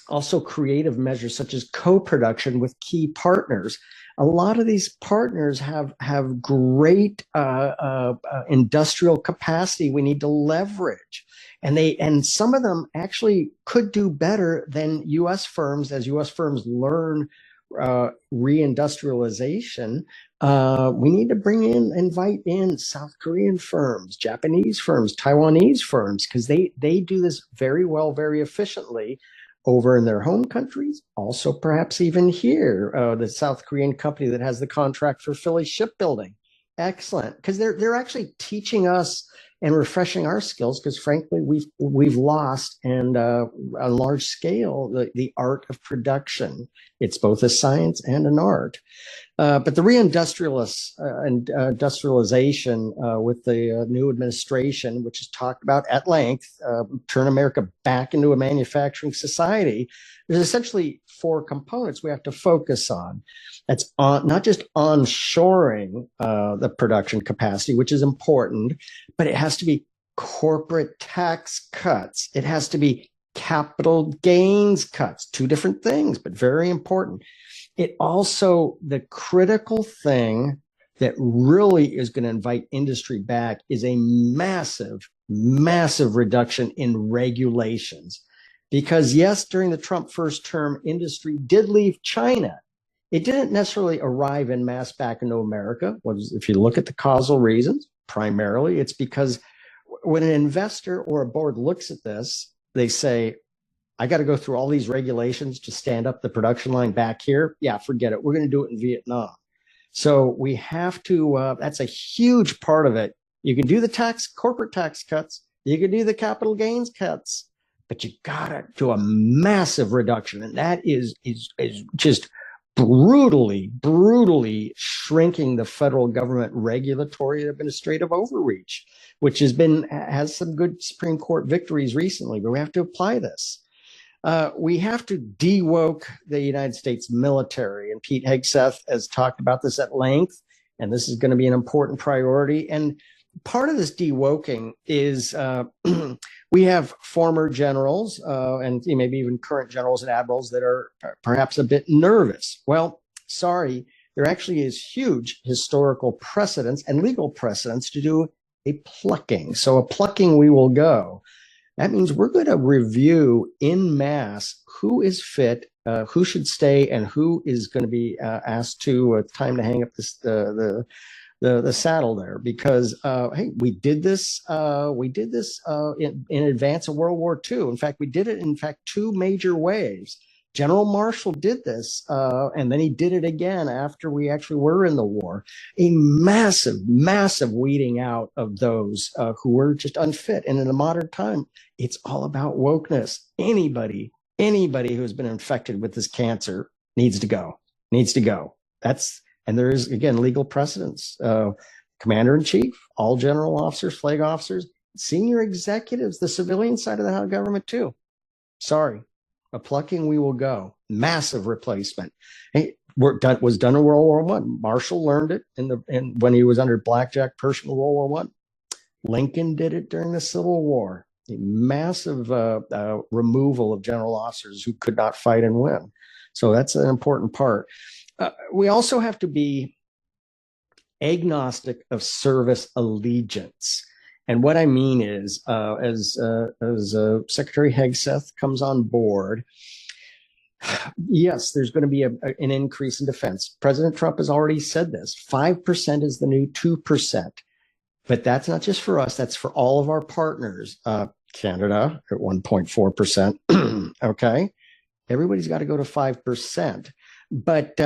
also creative measures such as co-production with key partners. A lot of these partners have great industrial capacity we need to leverage. And some of them actually could do better than U.S. firms as U.S. firms learn reindustrialization. We need to invite in South Korean firms, Japanese firms, Taiwanese firms, because they do this very well, very efficiently over in their home countries, also perhaps even here. The South Korean company that has the contract for Philly shipbuilding. Excellent, because they're actually teaching us and refreshing our skills because frankly we've lost and on a large scale the art of production. It's both a science and an art. But the industrialization with the new administration, which is talked about at length, turn America back into a manufacturing society, there's essentially 4 components we have to focus on. That's not just onshoring the production capacity, which is important, but it has to be corporate tax cuts. It has to be capital gains cuts, 2 different things, but very important. It also, the critical thing that really is going to invite industry back is a massive, massive reduction in regulations. Because yes, during the Trump first term, industry did leave China. It didn't necessarily arrive en masse back into America. If you look at the causal reasons, primarily it's because when an investor or a board looks at this, they say, I got to go through all these regulations to stand up the production line back here. Yeah, forget it. We're going to do it in Vietnam. So we have to, that's a huge part of it. You can do the corporate tax cuts. You can do the capital gains cuts, but you got to do a massive reduction. And that is just brutally shrinking the federal government regulatory and administrative overreach, which has some good Supreme Court victories recently, but we have to apply this. We have to de-woke the United States military, and Pete Hegseth has talked about this at length, and this is going to be an important priority. And part of this de-woking is we have former generals and maybe even current generals and admirals that are perhaps a bit nervous. Well, sorry, there actually is huge historical precedence and legal precedence to do a plucking. So a plucking we will go. That means we're going to review in mass who is fit, who should stay, and who is going to be asked to time to hang up the saddle there. Because hey, we did this in advance of World War II. In fact, we did it in 2 major waves. General Marshall did this, and then he did it again after we actually were in the war. A massive, massive weeding out of those who were just unfit. And in a modern time, it's all about wokeness. Anybody who's been infected with this cancer needs to go. And there is, again, legal precedence. Commander in chief, all general officers, flag officers, senior executives, the civilian side of the government too. Sorry. A plucking, we will go. Massive replacement. Hey, was done in World War I. Marshall learned it when he was under Blackjack Pershing in World War I. Lincoln did it during the Civil War. A massive removal of general officers who could not fight and win. So that's an important part. We also have to be agnostic of service allegiance. And what I mean is, as Secretary Hegseth comes on board, yes, there's going to be an increase in defense. President Trump has already said this. 5% is the new 2%. But that's not just for us. That's for all of our partners. Canada at 1.4%. Okay. Everybody's got to go to 5%. But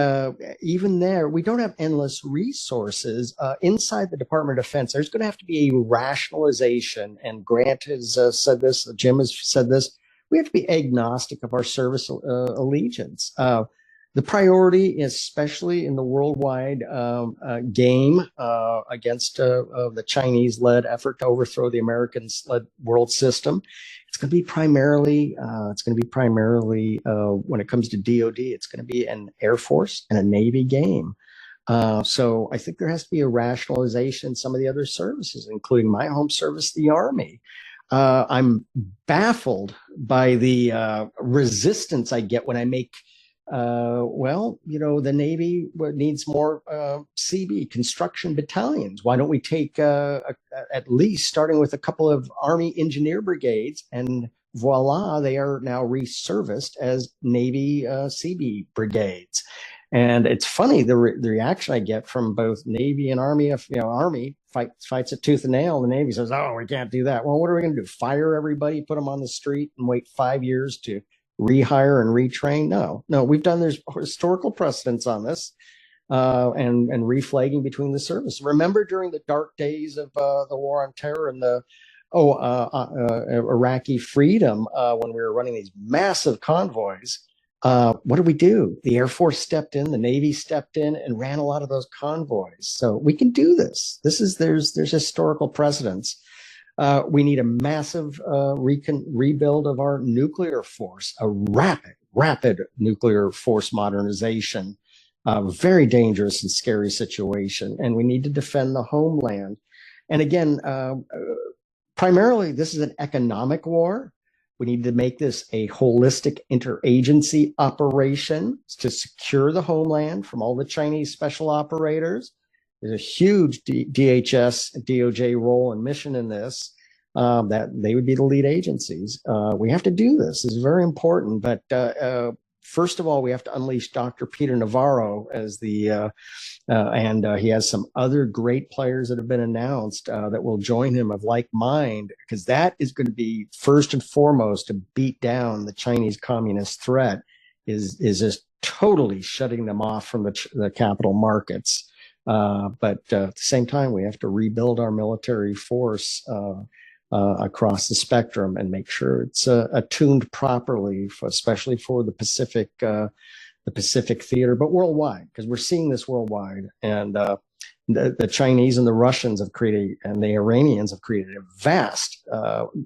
even there, we don't have endless resources. Inside the Department of Defense, there's going to have to be a rationalization. And Grant has said this, Jim has said this. We have to be agnostic of our service allegiance. The priority, especially in the worldwide game against the Chinese-led effort to overthrow the American-led world system, it's going to be primarily when it comes to DoD, it's going to be an Air Force and a Navy game. So I think there has to be a rationalization in some of the other services, including my home service, the Army. I'm baffled by the resistance I get when I make the Navy needs more CB, construction battalions. Why don't we take at least starting with a couple of Army engineer brigades, and voila, they are now reserviced as Navy CB brigades. And it's funny, the reaction I get from both Navy and Army. If Army fights a tooth and nail, and the Navy says, "Oh, we can't do that." Well, what are we going to do? Fire everybody, put them on the street, and wait 5 years to rehire and retrain? No, we've done, there's historical precedents on this, and reflagging between the service. Remember during the dark days of the war on terror and the Iraqi freedom, when we were running these massive convoys, what did we do? The Air Force stepped in, the Navy stepped in, and ran a lot of those convoys. So we can do this. There's historical precedents. We need a massive rebuild of our nuclear force, a rapid nuclear force modernization, very dangerous and scary situation. And we need to defend the homeland. And again, primarily, this is an economic war. We need to make this a holistic interagency operation to secure the homeland from all the Chinese special operators. There's a huge DHS, DOJ role and mission in this, that they would be the lead agencies. We have to do this. This is very important. But first of all, we have to unleash Dr. Peter Navarro as the, and he has some other great players that have been announced that will join him of like mind, because that is going to be first and foremost to beat down the Chinese communist threat, is just totally shutting them off from the capital markets. But at the same time, we have to rebuild our military force across the spectrum and make sure it's attuned properly, especially for the Pacific theater, but worldwide, because we're seeing this worldwide. And the Chinese and the Russians have created, and the Iranians have created a vast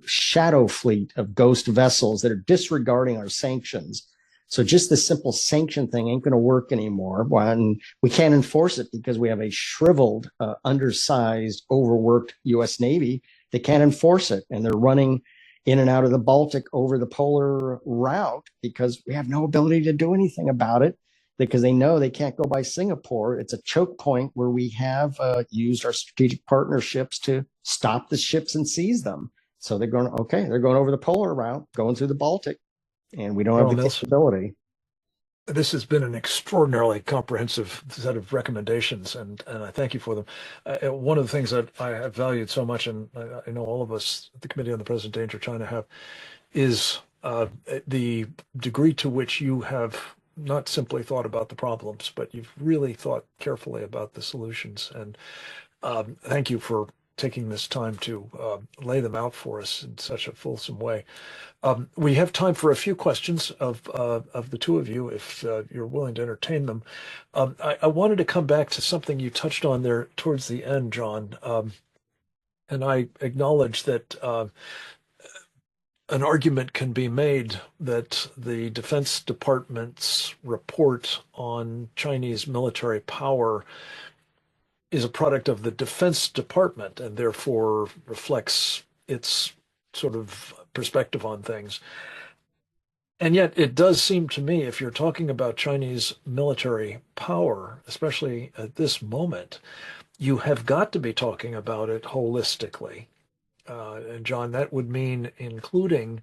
shadow fleet of ghost vessels that are disregarding our sanctions. So just the simple sanction thing ain't going to work anymore. And we can't enforce it because we have a shriveled, undersized, overworked U.S. Navy. They can't enforce it. And they're running in and out of the Baltic over the polar route because we have no ability to do anything about it, because they know they can't go by Singapore. It's a choke point where we have used our strategic partnerships to stop the ships and seize them. So they're going over the polar route, going through the Baltic. And we don't have the capability. This has been an extraordinarily comprehensive set of recommendations, and I thank you for them. One of the things that I have valued so much, and I know all of us at the Committee on the Present Danger China have, is the degree to which you have not simply thought about the problems, but you've really thought carefully about the solutions. And thank you for taking this time to lay them out for us in such a fulsome way. We have time for a few questions of the two of you, if you're willing to entertain them. I wanted to come back to something you touched on there towards the end, John. And I acknowledge that an argument can be made that the Defense Department's report on Chinese military power is a product of the Defense Department and therefore reflects its sort of perspective on things. And yet it does seem to me, if you're talking about Chinese military power, especially at this moment, you have got to be talking about it holistically. And John, that would mean including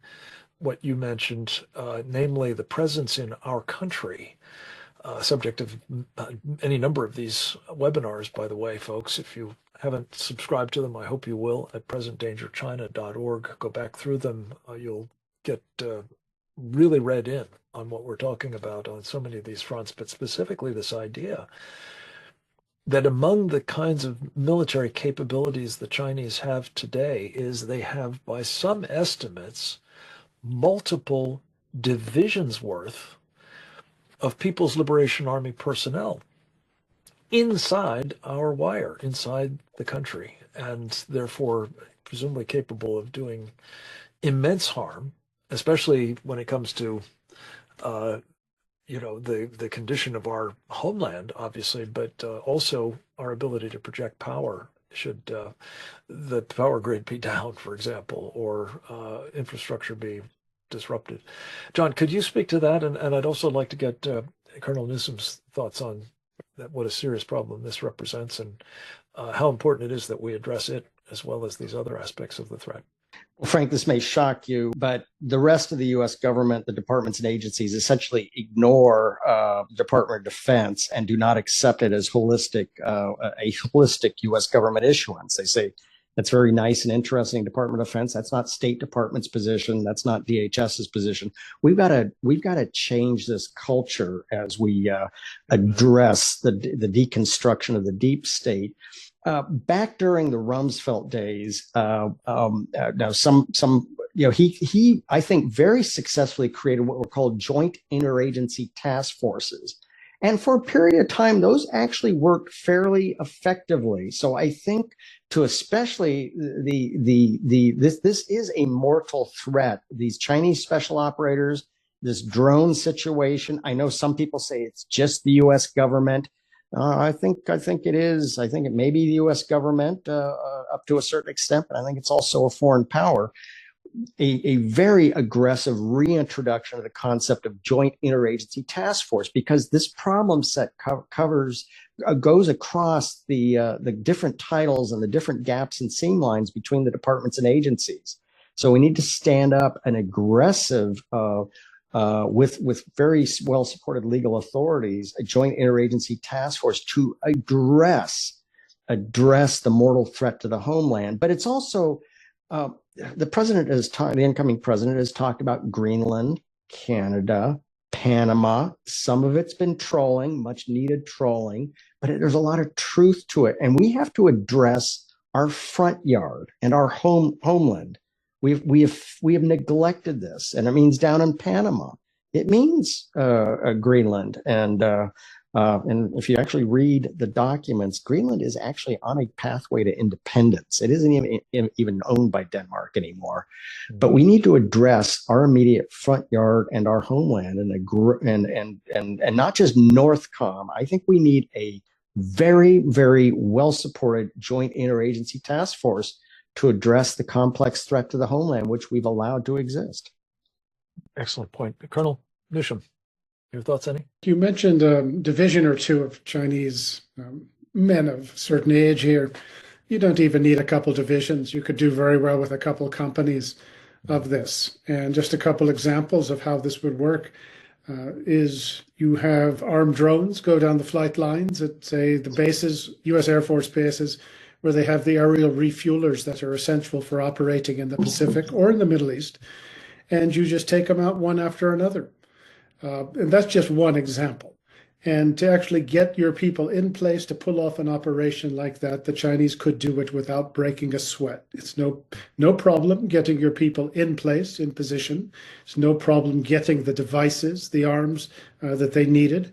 what you mentioned, namely the presence in our country, subject of any number of these webinars, by the way, folks. If you haven't subscribed to them, I hope you will at presentdangerchina.org. Go back through them. You'll get really read in on what we're talking about on so many of these fronts, but specifically this idea that among the kinds of military capabilities the Chinese have today is they have, by some estimates, multiple divisions worth of People's Liberation Army personnel inside our wire, inside the country, and therefore presumably capable of doing immense harm, especially when it comes to the condition of our homeland, obviously, but also our ability to project power should the power grid be down, for example, or infrastructure be disrupted. John, could you speak to that? And I'd also like to get Colonel Newsom's thoughts on that, what a serious problem this represents and how important it is that we address it as well as these other aspects of the threat. Well, Frank, this may shock you, but the rest of the U.S. government, the departments and agencies essentially ignore the Department of Defense and do not accept it as a holistic U.S. government issuance. They say that's very nice and interesting, Department of Defense. That's not State Department's position. That's not DHS's position. We've got to change this culture as we address the deconstruction of the deep state. Back during the Rumsfeld days, now he I think very successfully created what were called joint interagency task forces, and for a period of time those actually worked fairly effectively. So I think to especially this is a mortal threat. These Chinese special operators, this drone situation. I know some people say it's just the U.S. government. I think it is. I think it may be the U.S. government up to a certain extent, but I think it's also a foreign power. A very aggressive reintroduction of the concept of joint interagency task force, because this problem set goes across the different titles and the different gaps and seam lines between the departments and agencies. So we need to stand up an aggressive with very well supported legal authorities, a joint interagency task force to address the mortal threat to the homeland. But it's also the incoming president has talked about Greenland, Canada, Panama. Some of it's been trolling, much needed trolling, but there's a lot of truth to it, and we have to address our front yard and our homeland. We have neglected this, and it means down in Panama. It means Greenland, and if you actually read the documents, Greenland is actually on a pathway to independence. It isn't even owned by Denmark anymore. But we need to address our immediate front yard and our homeland, and not just NORTHCOM. I think we need a very, very well supported joint interagency task force to address the complex threat to the homeland, which we've allowed to exist. Excellent point. Colonel Newsom, your thoughts, any? You mentioned a division or two of Chinese men of certain age here. You don't even need a couple divisions. You could do very well with a couple companies of this. And just a couple examples of how this would work is you have armed drones go down the flight lines at, say, the bases, U.S. Air Force bases, where they have the aerial refuelers that are essential for operating in the Pacific or in the Middle East. and you just take them out one after another. And that's just one example. And to actually get your people in place to pull off an operation like that, the Chinese could do it without breaking a sweat. It's no problem getting your people in place, in position. It's no problem getting the devices, the arms that they needed.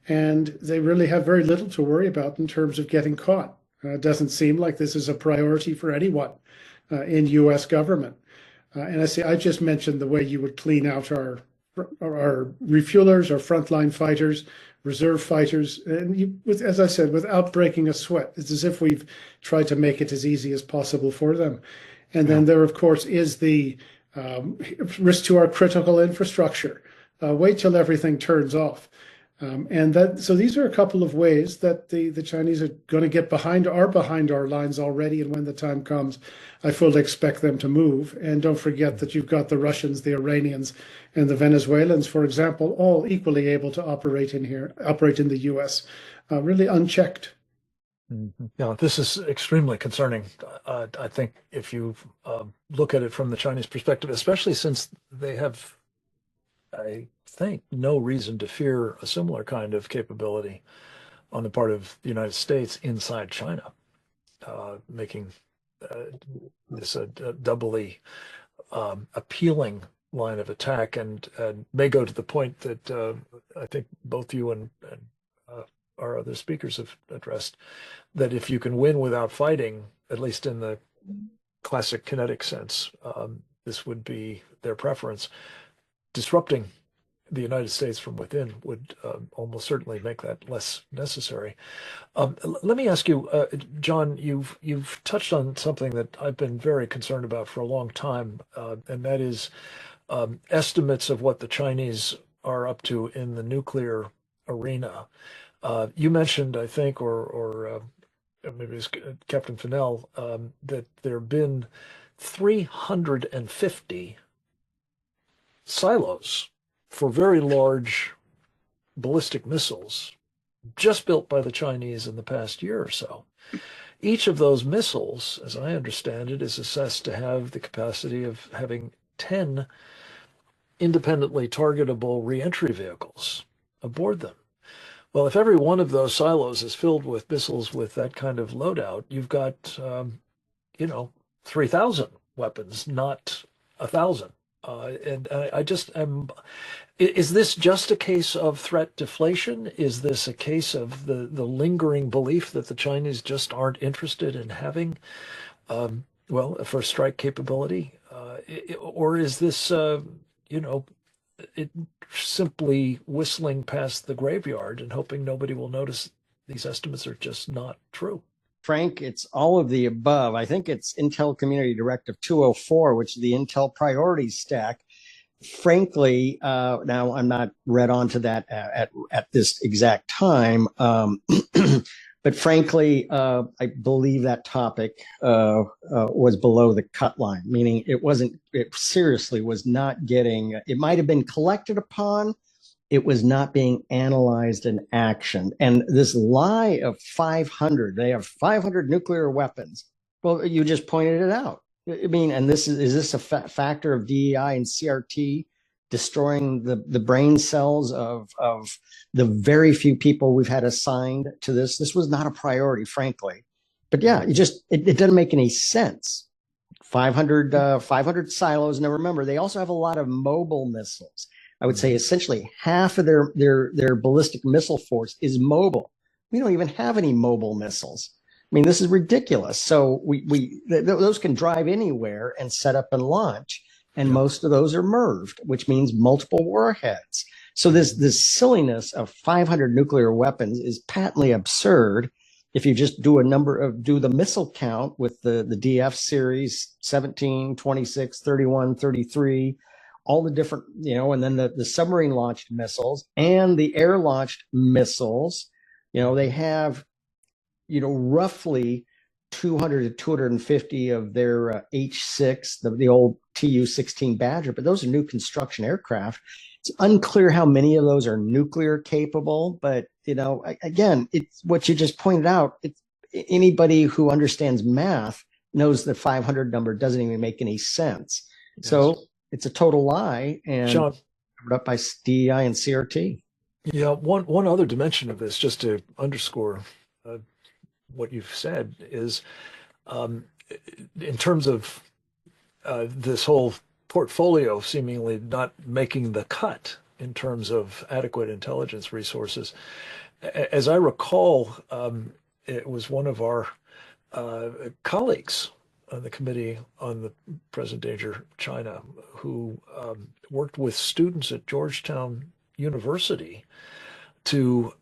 And they really have very little to worry about in terms of getting caught. It doesn't seem like this is a priority for anyone in U.S. government. And I just mentioned the way you would clean out our refuelers, our frontline fighters, reserve fighters, and as I said, without breaking a sweat. It's as if we've tried to make it as easy as possible for them. And then there, of course, is the risk to our critical infrastructure. Wait till everything turns off. So these are a couple of ways that the Chinese are going to get behind our lines already. And when the time comes, I fully expect them to move. And don't forget that you've got the Russians, the Iranians, and the Venezuelans, for example, all equally able to operate in the U.S., really unchecked. Yeah, this is extremely concerning. I think if you look at it from the Chinese perspective, especially since they have, I think, no reason to fear a similar kind of capability on the part of the United States inside China, making this a doubly appealing line of attack, and may go to the point that I think both you and our other speakers have addressed, that if you can win without fighting, at least in the classic kinetic sense, this would be their preference. Disrupting the United States from within would almost certainly make that less necessary. Let me ask you, John, you've touched on something that I've been very concerned about for a long time, and that is estimates of what the Chinese are up to in the nuclear arena. You mentioned, I think, or maybe it was Captain Fennell, that there have been 350 silos for very large ballistic missiles just built by the Chinese in the past year or so. Each of those missiles, as I understand it, is assessed to have the capacity of having 10 independently targetable reentry vehicles aboard them. Well, if every one of those silos is filled with missiles with that kind of loadout, you've got, 3,000 weapons, not 1,000. And I just am. Is this just a case of threat deflation? Is this a case of the lingering belief that the Chinese just aren't interested in having, a first strike capability? Or is this, it simply whistling past the graveyard and hoping nobody will notice these estimates are just not true? Frank, it's all of the above. I think it's Intel Community Directive 204, which is the Intel priority stack. Frankly, now I'm not read on to that at this exact time, but frankly, I believe that topic was below the cut line, meaning it seriously was not getting, it might have been collected upon, it was not being analyzed and actioned. And this lie of 500, they have 500 nuclear weapons. Well, you just pointed it out. I mean, and is this a factor of DEI and CRT destroying the brain cells of the very few people we've had assigned to this? This was not a priority, frankly. But yeah, it doesn't make any sense. 500 silos. Now remember, they also have a lot of mobile missiles. I would say essentially half of their ballistic missile force is mobile. We don't even have any mobile missiles. I mean, this is ridiculous. So those can drive anywhere and set up and launch, and most of those are MIRVed, which means multiple warheads. So this silliness of 500 nuclear weapons is patently absurd. If you just do the missile count with the DF series 17, 26, 31, 33, all the different, and then the submarine launched missiles and the air launched missiles, they have, roughly 200 to 250 of their H-6, the old Tu-16 Badger, but those are new construction aircraft. It's unclear how many of those are nuclear capable, but, again, it's what you just pointed out. Anybody who understands math knows the 500 number doesn't even make any sense. Yes. So it's a total lie and John, covered up by DEI and CRT. yeah, one other dimension of this, just to underscore what you've said, is um, in terms of this whole portfolio seemingly not making the cut in terms of adequate intelligence resources. As I recall, it was one of our colleagues on the Committee on the Present Danger China who worked with students at Georgetown University to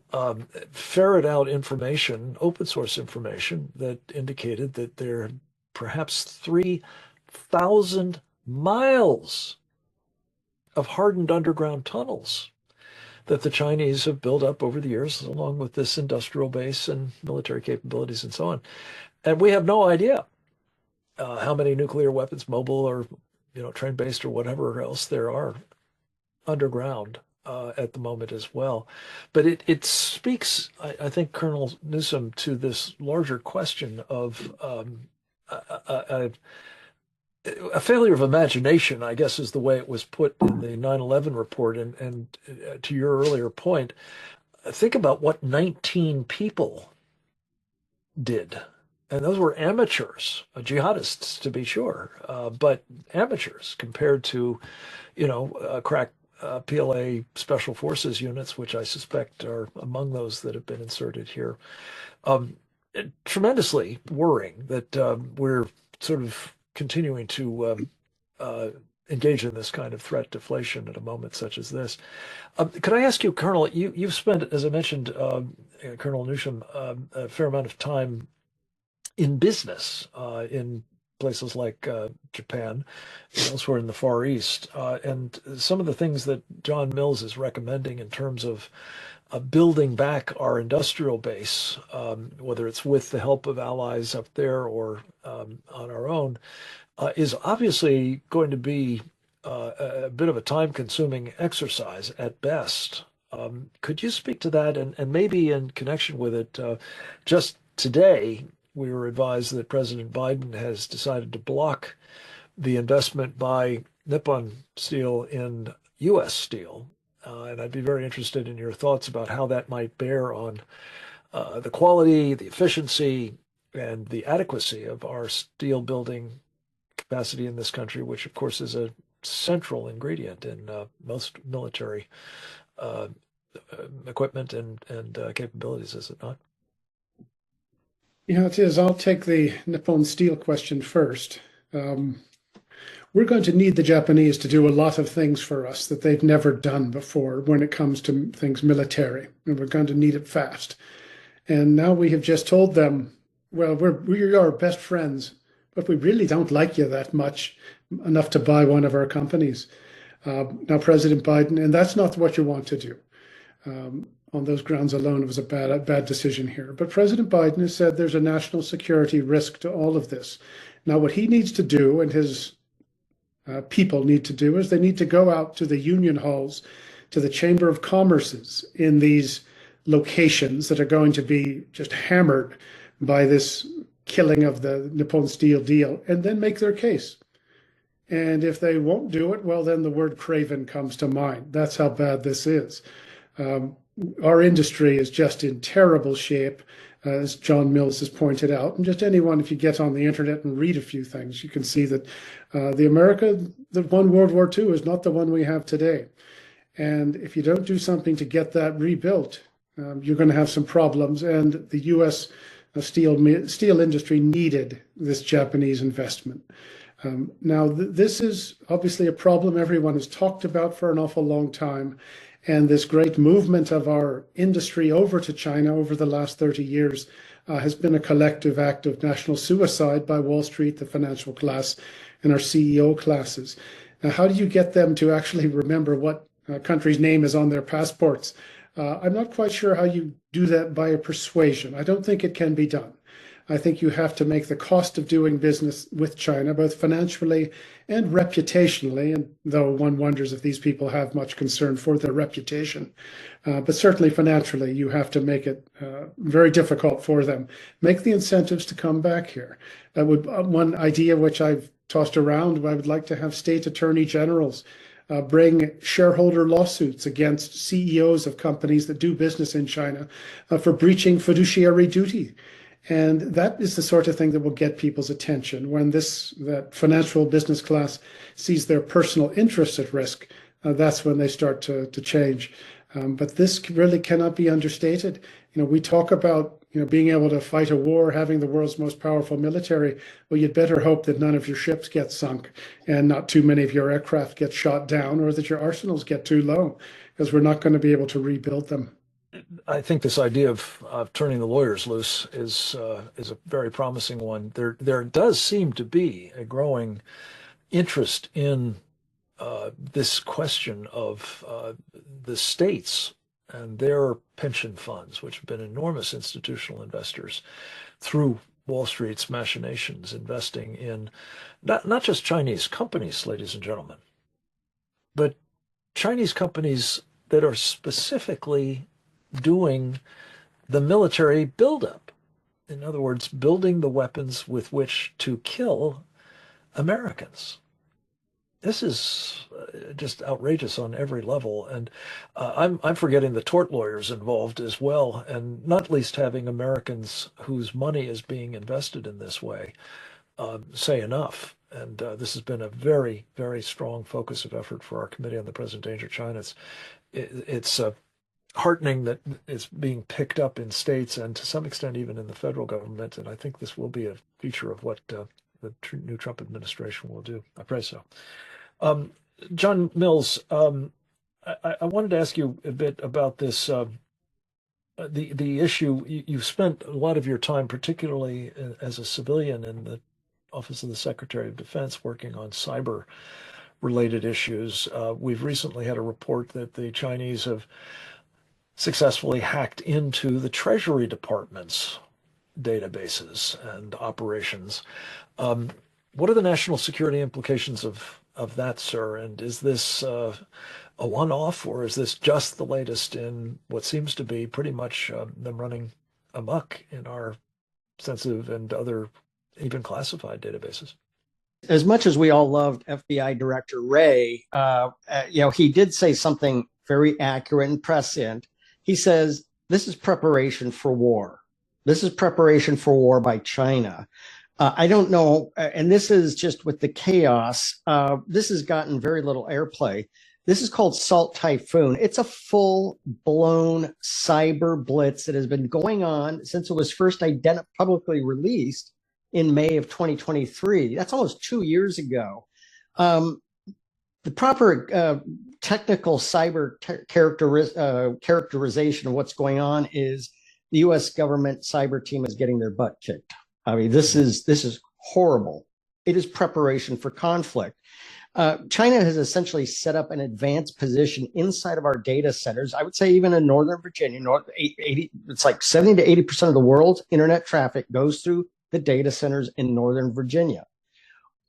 ferret out information, open source information, that indicated that there are perhaps 3,000 miles of hardened underground tunnels that the Chinese have built up over the years, along with this industrial base and military capabilities and so on. And we have no idea how many nuclear weapons, mobile or train-based or whatever else there are underground at the moment as well. But it speaks, I think, Colonel Newsom, to this larger question of a failure of imagination, I guess, is the way it was put in the 9/11 report. And to your earlier point, think about what 19 people did. And those were amateurs, jihadists to be sure, but amateurs compared to, crack PLA special forces units, which I suspect are among those that have been inserted here. Tremendously worrying that we're sort of continuing to engage in this kind of threat deflation at a moment such as this. Could I ask you, Colonel, you've spent, as I mentioned, Colonel Newsom, a fair amount of time in business in places like Japan and elsewhere in the Far East. And some of the things that John Mills is recommending in terms of building back our industrial base, whether it's with the help of allies up there or on our own, is obviously going to be a bit of a time-consuming exercise at best. Could you speak to that? And maybe in connection with it, just today, we were advised that President Biden has decided to block the investment by Nippon Steel in U.S. steel. And I'd be very interested in your thoughts about how that might bear on the quality, the efficiency, and the adequacy of our steel building capacity in this country, which, of course, is a central ingredient in most military equipment and capabilities, is it not? Yeah, it is. I'll take the Nippon Steel question first. We're going to need the Japanese to do a lot of things for us that they've never done before when it comes to things military, and we're going to need it fast. And now we have just told them, well, we're our best friends, but we really don't like you that much, enough to buy one of our companies. Now, President Biden, and that's not what you want to do. On those grounds alone, it was a bad decision here. But President Biden has said there's a national security risk to all of this. Now, what he needs to do, and his people need to do, is they need to go out to the union halls, to the Chamber of Commerces in these locations that are going to be just hammered by this killing of the Nippon Steel deal, and then make their case. And if they won't do it, well, then the word craven comes to mind. That's how bad this is. Our industry is just in terrible shape, as John Mills has pointed out. And just anyone, if you get on the internet and read a few things, you can see that the America that won World War II is not the one we have today. And if you don't do something to get that rebuilt, you're going to have some problems. And the U.S. steel industry needed this Japanese investment. Now, this is obviously a problem everyone has talked about for an awful long time. And this great movement of our industry over to China over the last 30 years has been a collective act of national suicide by Wall Street, the financial class, and our CEO classes. Now, how do you get them to actually remember what country's name is on their passports? I'm not quite sure how you do that by a persuasion. I don't think it can be done. I think you have to make the cost of doing business with China, both financially and reputationally, and though one wonders if these people have much concern for their reputation, but certainly financially, you have to make it very difficult for them. Make the incentives to come back here. That would one idea which I've tossed around. I would like to have state attorney generals bring shareholder lawsuits against CEOs of companies that do business in China for breaching fiduciary duty. And that is the sort of thing that will get people's attention when that financial business class sees their personal interests at risk. That's when they start to change. But this really cannot be understated. We talk about being able to fight a war, having the world's most powerful military. Well, you'd better hope that none of your ships get sunk and not too many of your aircraft get shot down, or that your arsenals get too low, because we're not going to be able to rebuild them. I think this idea of turning the lawyers loose is a very promising one. There does seem to be a growing interest in this question of the states and their pension funds, which have been enormous institutional investors through Wall Street's machinations, investing in not just Chinese companies, ladies and gentlemen, but Chinese companies that are specifically doing the military buildup. In other words, building the weapons with which to kill Americans. This is just outrageous on every level, and I'm forgetting the tort lawyers involved as well, and not least having Americans whose money is being invested in this way say enough. And this has been a very, very strong focus of effort for our Committee on the Present Danger of China. It's heartening that it's being picked up in states and to some extent even in the federal government, and I think this will be a feature of what the new Trump administration will do. I pray so. John Mills, I wanted to ask you a bit about this, the issue. You've spent a lot of your time, particularly as a civilian in the Office of the Secretary of Defense, working on cyber-related issues. We've recently had a report that the Chinese have successfully hacked into the Treasury Department's databases and operations. What are the national security implications of that, sir? And is this a one-off, or is this just the latest in what seems to be pretty much them running amok in our sensitive and other even classified databases? As much as we all loved FBI Director Wray, he did say something very accurate and prescient. He says, this is preparation for war. This is preparation for war by China. I don't know, and this is just with the chaos. This has gotten very little airplay. This is called Salt Typhoon. It's a full-blown cyber blitz that has been going on since it was first publicly released in May of 2023. That's almost 2 years ago. The proper technical cyber characterization of what's going on is the U.S. government cyber team is getting their butt kicked. I mean, this is horrible. It is preparation for conflict. China has essentially set up an advanced position inside of our data centers. I would say even in Northern Virginia, it's like 70 to 80% of the world's internet traffic goes through the data centers in Northern Virginia.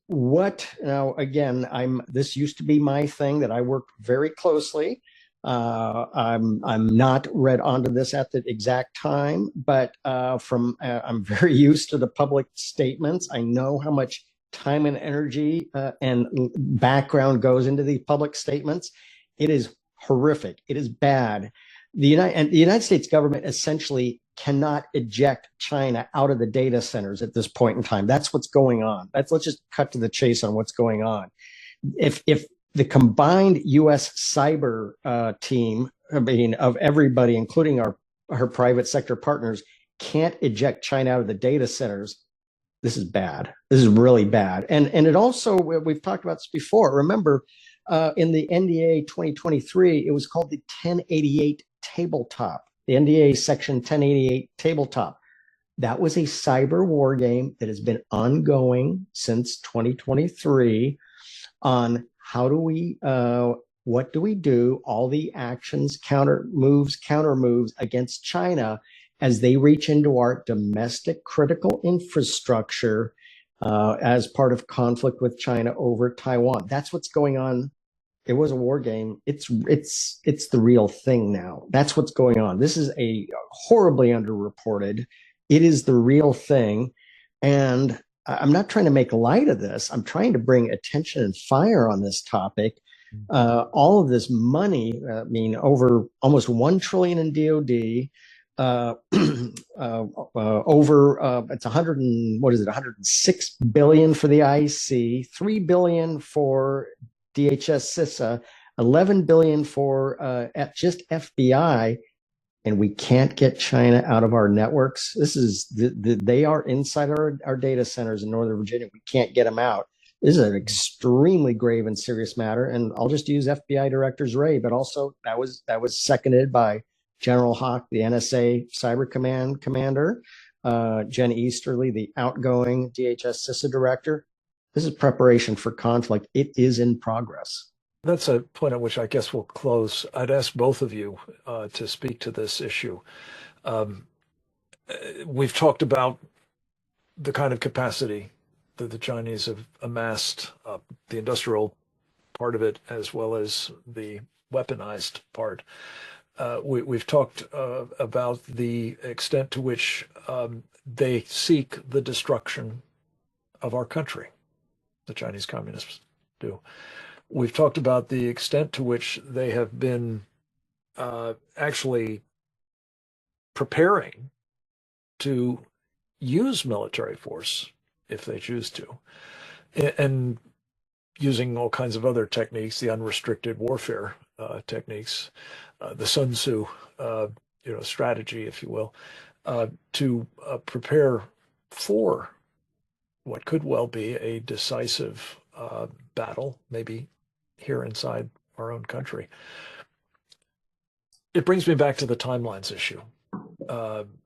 Now, again, this used to be my thing that I worked very closely. I'm not read onto this at the exact time, but I'm very used to the public statements. I know how much time and energy and background goes into these public statements. It is horrific. It is bad. The United States government essentially cannot eject China out of the data centers at this point in time. That's what's going on. Let's just cut to the chase on what's going on. If the combined U.S. cyber team, of everybody, including our private sector partners, can't eject China out of the data centers, this is bad. This is really bad. And it also, we've talked about this before. Remember, in the NDA 2023, it was called the 1088 tabletop. The NDA section 1088 tabletop. That was a cyber war game that has been ongoing since 2023 on how do we, what do we do, all the actions, counter moves against China as they reach into our domestic critical infrastructure as part of conflict with China over Taiwan. That's what's going on. It was a war game. It's the real thing now. That's what's going on. This is a horribly underreported. It is the real thing. And I'm not trying to make light of this. I'm trying to bring attention and fire on this topic. All of this money, I mean, over almost 1 trillion in DoD, over it's 100 and what is it, 106 billion for the IC, 3 billion for DHS CISA, 11 billion for just FBI, and we can't get China out of our networks. This is they are inside our data centers in Northern Virginia. We can't get them out. This is an extremely grave and serious matter. And I'll just use FBI Director Wray, but also that was seconded by General Hawk, the NSA Cyber Command commander, Jen Easterly, the outgoing DHS CISA director. This is preparation for conflict. It is in progress. That's a point at which I guess we'll close. I'd ask both of you to speak to this issue. We've talked about the kind of capacity that the Chinese have amassed, the industrial part of it, as well as the weaponized part. We've talked about the extent to which they seek the destruction of our country, the Chinese communists do. We've talked about the extent to which they have been actually preparing to use military force if they choose to, and using all kinds of other techniques, the unrestricted warfare techniques, the Sun Tzu, strategy, if you will, to prepare for what could well be a decisive battle, maybe here inside our own country. It brings me back to the timelines issue.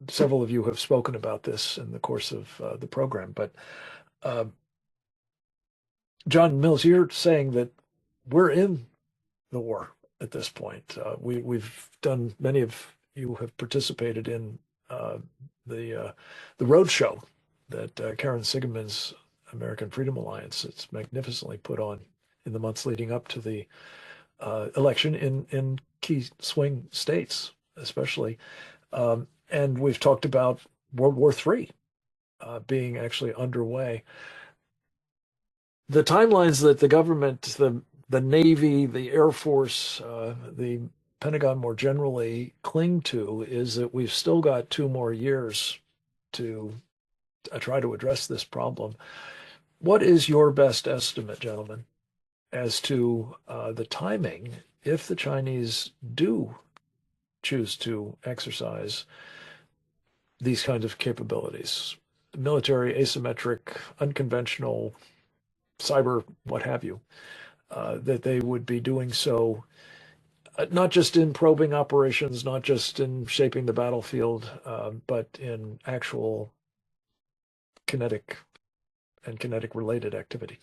Several of you have spoken about this in the course of the program, but John Mills, you're saying that we're in the war at this point. We've done, many of you have participated in the road show that Karen Sigeman's American Freedom Alliance, it's magnificently put on in the months leading up to the election in key swing states, especially. And we've talked about World War III being actually underway. The timelines that the government, the Navy, the Air Force, the Pentagon more generally cling to is that we've still got 2 more years to try to address this problem. What is your best estimate, gentlemen, as to the timing if the Chinese do choose to exercise these kinds of capabilities? Military, asymmetric, unconventional, cyber, what have you, that they would be doing so not just in probing operations, not just in shaping the battlefield, but in actual kinetic and kinetic-related activity.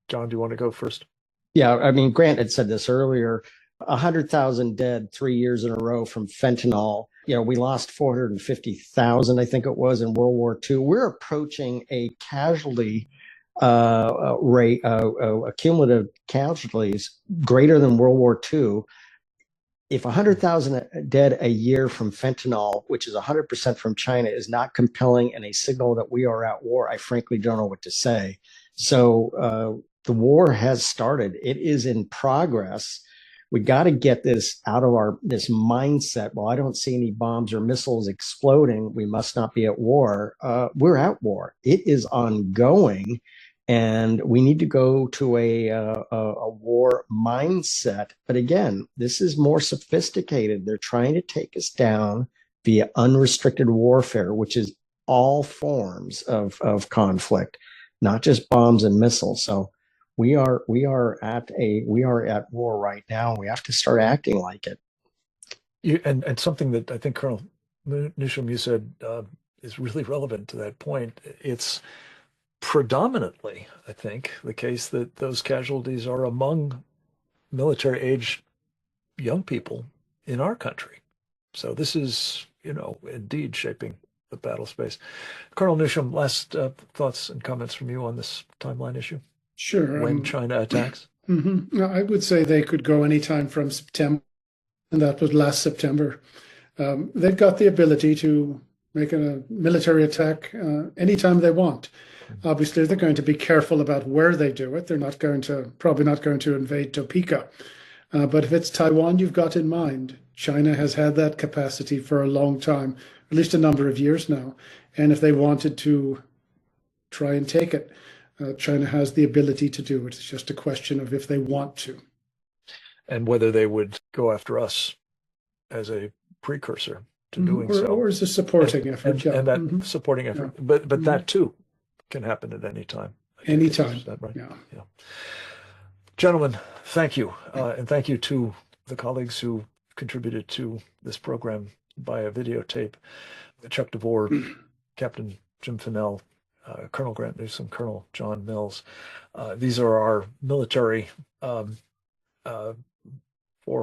John, do you want to go first? Yeah, I mean, Grant had said this earlier, 100,000 dead 3 years in a row from fentanyl. We lost 450,000, I think it was, in World War II. We're approaching a casualty rate, cumulative casualties greater than World War II. If 100,000 dead a year from fentanyl, which is 100% from China, is not compelling and a signal that we are at war, I frankly don't know what to say. So the war has started. It is in progress. We got to get this out of this mindset. Well, I don't see any bombs or missiles exploding. We must not be at war. We're at war. It is ongoing, and we need to go to a war mindset. But again, this is more sophisticated. They're trying to take us down via unrestricted warfare, which is all forms of conflict, not just bombs and missiles. So we are at war right now. We have to start acting like it. And something that I think Colonel Newsham, you said is really relevant to that point. It's predominantly, I think, the case that those casualties are among military-aged young people in our country. So this is, indeed shaping the battle space. Colonel Newsham, last thoughts and comments from you on this timeline issue? Sure. When China attacks? I would say they could go anytime from September, and that was last September. They've got the ability to making a military attack anytime they want. Obviously, they're going to be careful about where they do it. They're probably not going to invade Topeka. But if it's Taiwan you've got in mind, China has had that capacity for a long time, at least a number of years now. And if they wanted to try and take it, China has the ability to do it. It's just a question of if they want to. And whether they would go after us as a precursor to doing so. Or as a supporting effort. And that supporting effort. Yeah. But that too can happen at any time. Anytime. Is that right? Yeah. Gentlemen, thank you. And thank you to the colleagues who contributed to this program via videotape. Chuck DeVore, Captain Jim Fennell, Colonel Grant Newsom, Colonel John Mills. These are our military four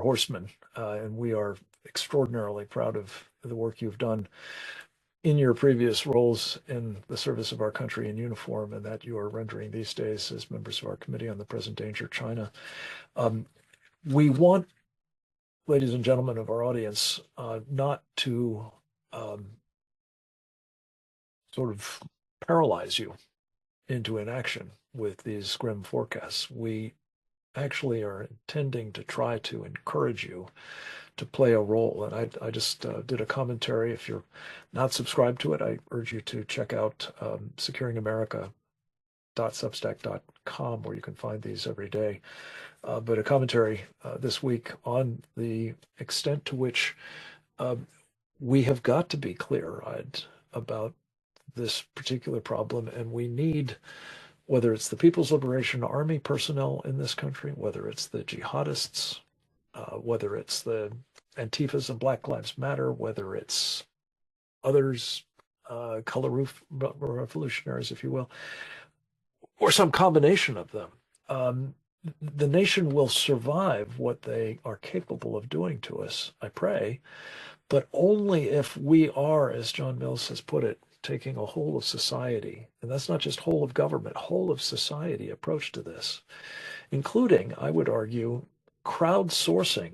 horsemen, and we are extraordinarily proud of the work you've done in your previous roles in the service of our country in uniform, and that you are rendering these days as members of our Committee on the Present Danger China. We want, ladies and gentlemen of our audience, not to sort of paralyze you into inaction with these grim forecasts. We actually are intending to try to encourage you to play a role. And I just did a commentary. If you're not subscribed to it, I urge you to check out securingamerica.substack.com, where you can find these every day. But a commentary this week on the extent to which we have got to be clear-eyed about this particular problem, and we need, whether it's the People's Liberation Army personnel in this country, whether it's the jihadists, whether it's the Antifas and Black Lives Matter, whether it's others, color revolutionaries, if you will, or some combination of them. The nation will survive what they are capable of doing to us, I pray, but only if we are, as John Mills has put it, taking a whole of society, and that's not just whole of government, whole of society approach to this, including, I would argue, crowdsourcing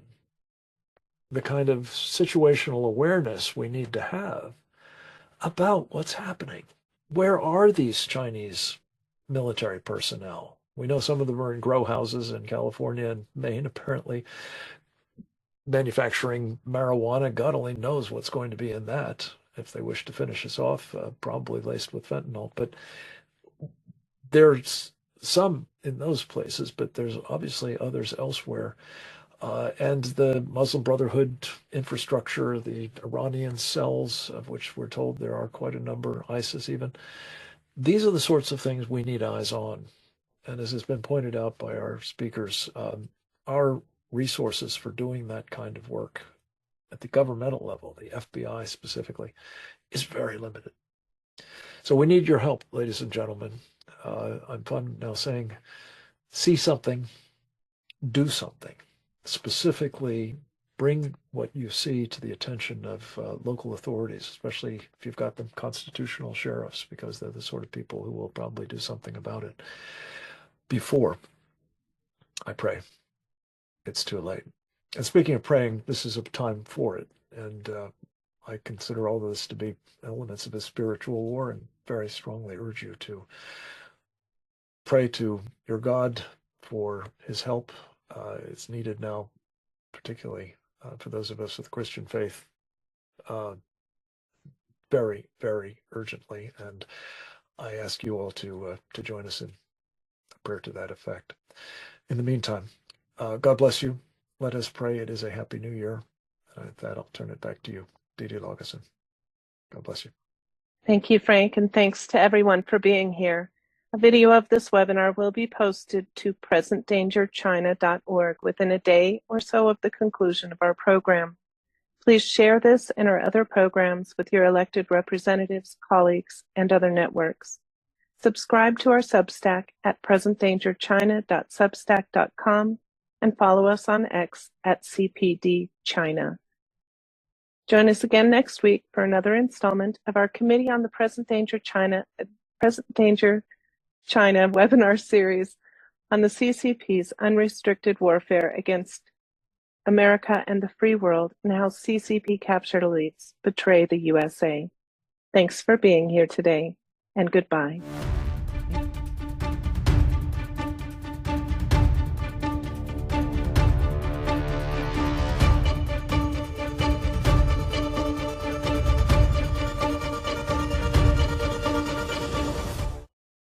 the kind of situational awareness we need to have about what's happening. Where are these Chinese military personnel? We know some of them are in grow houses in California and Maine, apparently manufacturing marijuana. God only knows what's going to be in that. If they wish to finish us off, probably laced with fentanyl. But there's some in those places, but there's obviously others elsewhere. And the Muslim Brotherhood infrastructure, the Iranian cells, of which we're told there are quite a number, ISIS even. These are the sorts of things we need eyes on. And as has been pointed out by our speakers, our resources for doing that kind of work at the governmental level, the FBI specifically, is very limited. So we need your help, ladies and gentlemen. I'm fond now saying, see something, do something. Specifically, bring what you see to the attention of local authorities, especially if you've got them constitutional sheriffs, because they're the sort of people who will probably do something about it before, I pray, it's too late. And speaking of praying, this is a time for it. And I consider all of this to be elements of a spiritual war, and very strongly urge you to pray to your God for his help. It's needed now, particularly for those of us with Christian faith, very, very urgently. And I ask you all to join us in a prayer to that effect. In the meantime, God bless you. Let us pray. It is a happy new year. And with that, I'll turn it back to you, Didi Laugesen. God bless you. Thank you, Frank, and thanks to everyone for being here. A video of this webinar will be posted to presentdangerchina.org within a day or so of the conclusion of our program. Please share this and our other programs with your elected representatives, colleagues, and other networks. Subscribe to our Substack at presentdangerchina.substack.com and follow us on X at CPD China. Join us again next week for another installment of our Committee on the Present Danger China webinar series on the CCP's unrestricted warfare against America and the free world, and how CCP captured elites betray the USA. Thanks for being here today, and goodbye.